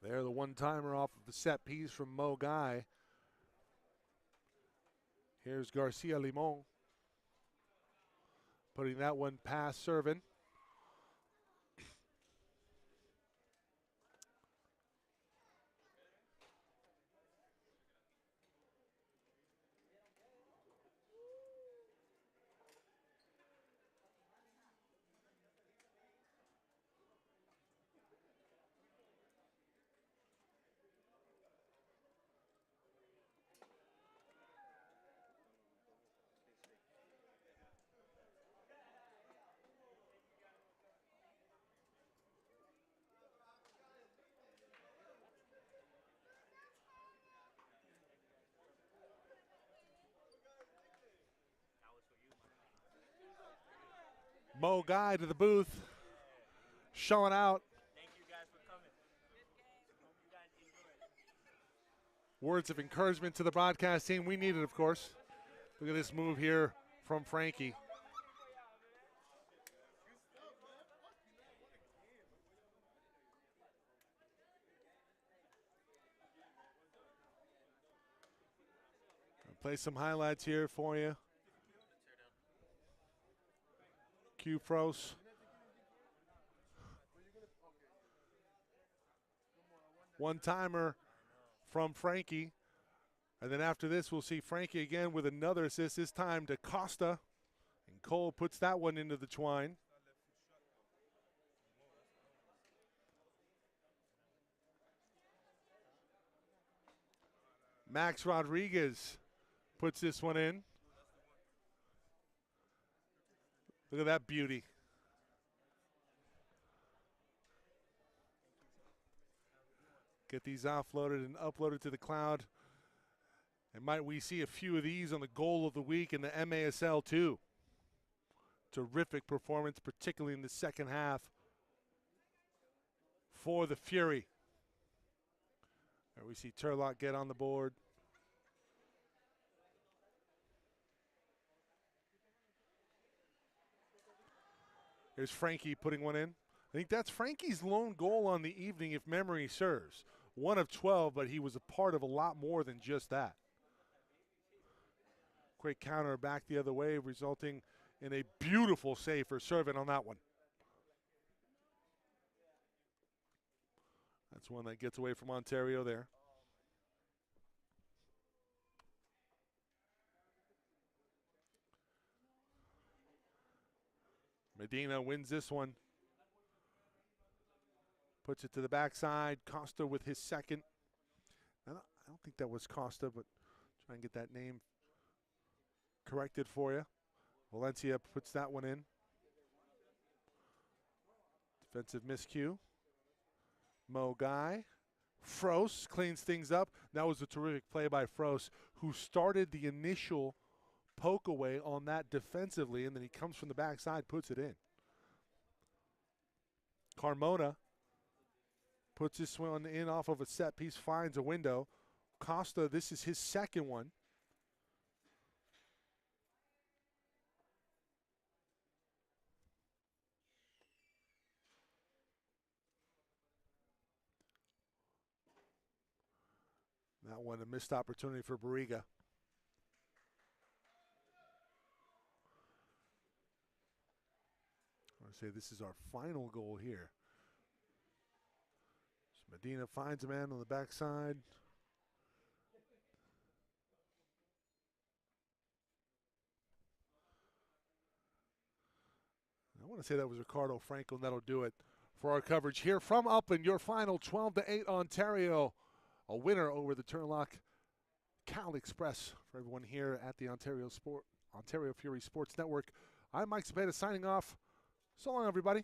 There, the one-timer off of the set piece from Mo Guy. Here's Garcia Limon putting that one past Servin. Mo Guy to the booth, showing out. Thank you guys for coming. Hope you guys enjoy it. Words of encouragement to the broadcast team. We need it, of course. Look at this move here from Frankie. I'll play some highlights here for you. Q-Fros. One-timer from Frankie. And then after this, we'll see Frankie again with another assist, this time to Costa. And Cole puts that one into the twine. Max Rodriguez puts this one in. Look at that beauty. Get these offloaded and uploaded to the cloud. And might we see a few of these on the goal of the week in the MASL too. Terrific performance, particularly in the second half for the Fury. There we see Turlock get on the board. Here's Frankie putting one in. I think that's Frankie's lone goal on the evening, if memory serves. 1 of 12, but he was a part of a lot more than just that. Quick counter back the other way, resulting in a beautiful save for Servin on that one. That's one that gets away from Ontario there. Medina wins this one. Puts it to the backside. Costa with his second. I don't think that was Costa, but try and get that name corrected for you. Valencia puts that one in. Defensive miscue. Mo Guy. Frost cleans things up. That was a terrific play by Frost, who started the initial poke away on that defensively, and then he comes from the backside, puts it in. Carmona puts this one in off of a set piece, finds a window. Costa, this is his second one. That one a missed opportunity for Barriga. I want to say this is our final goal here. So Medina finds a man on the backside. I want to say that was Ricardo Franklin. That'll do it for our coverage here from Upland. Your final 12-8 Ontario. A winner over the Turlock Cal Express for everyone here at the Ontario Fury Sports Network. I'm Mike Cepeda signing off. So long, everybody.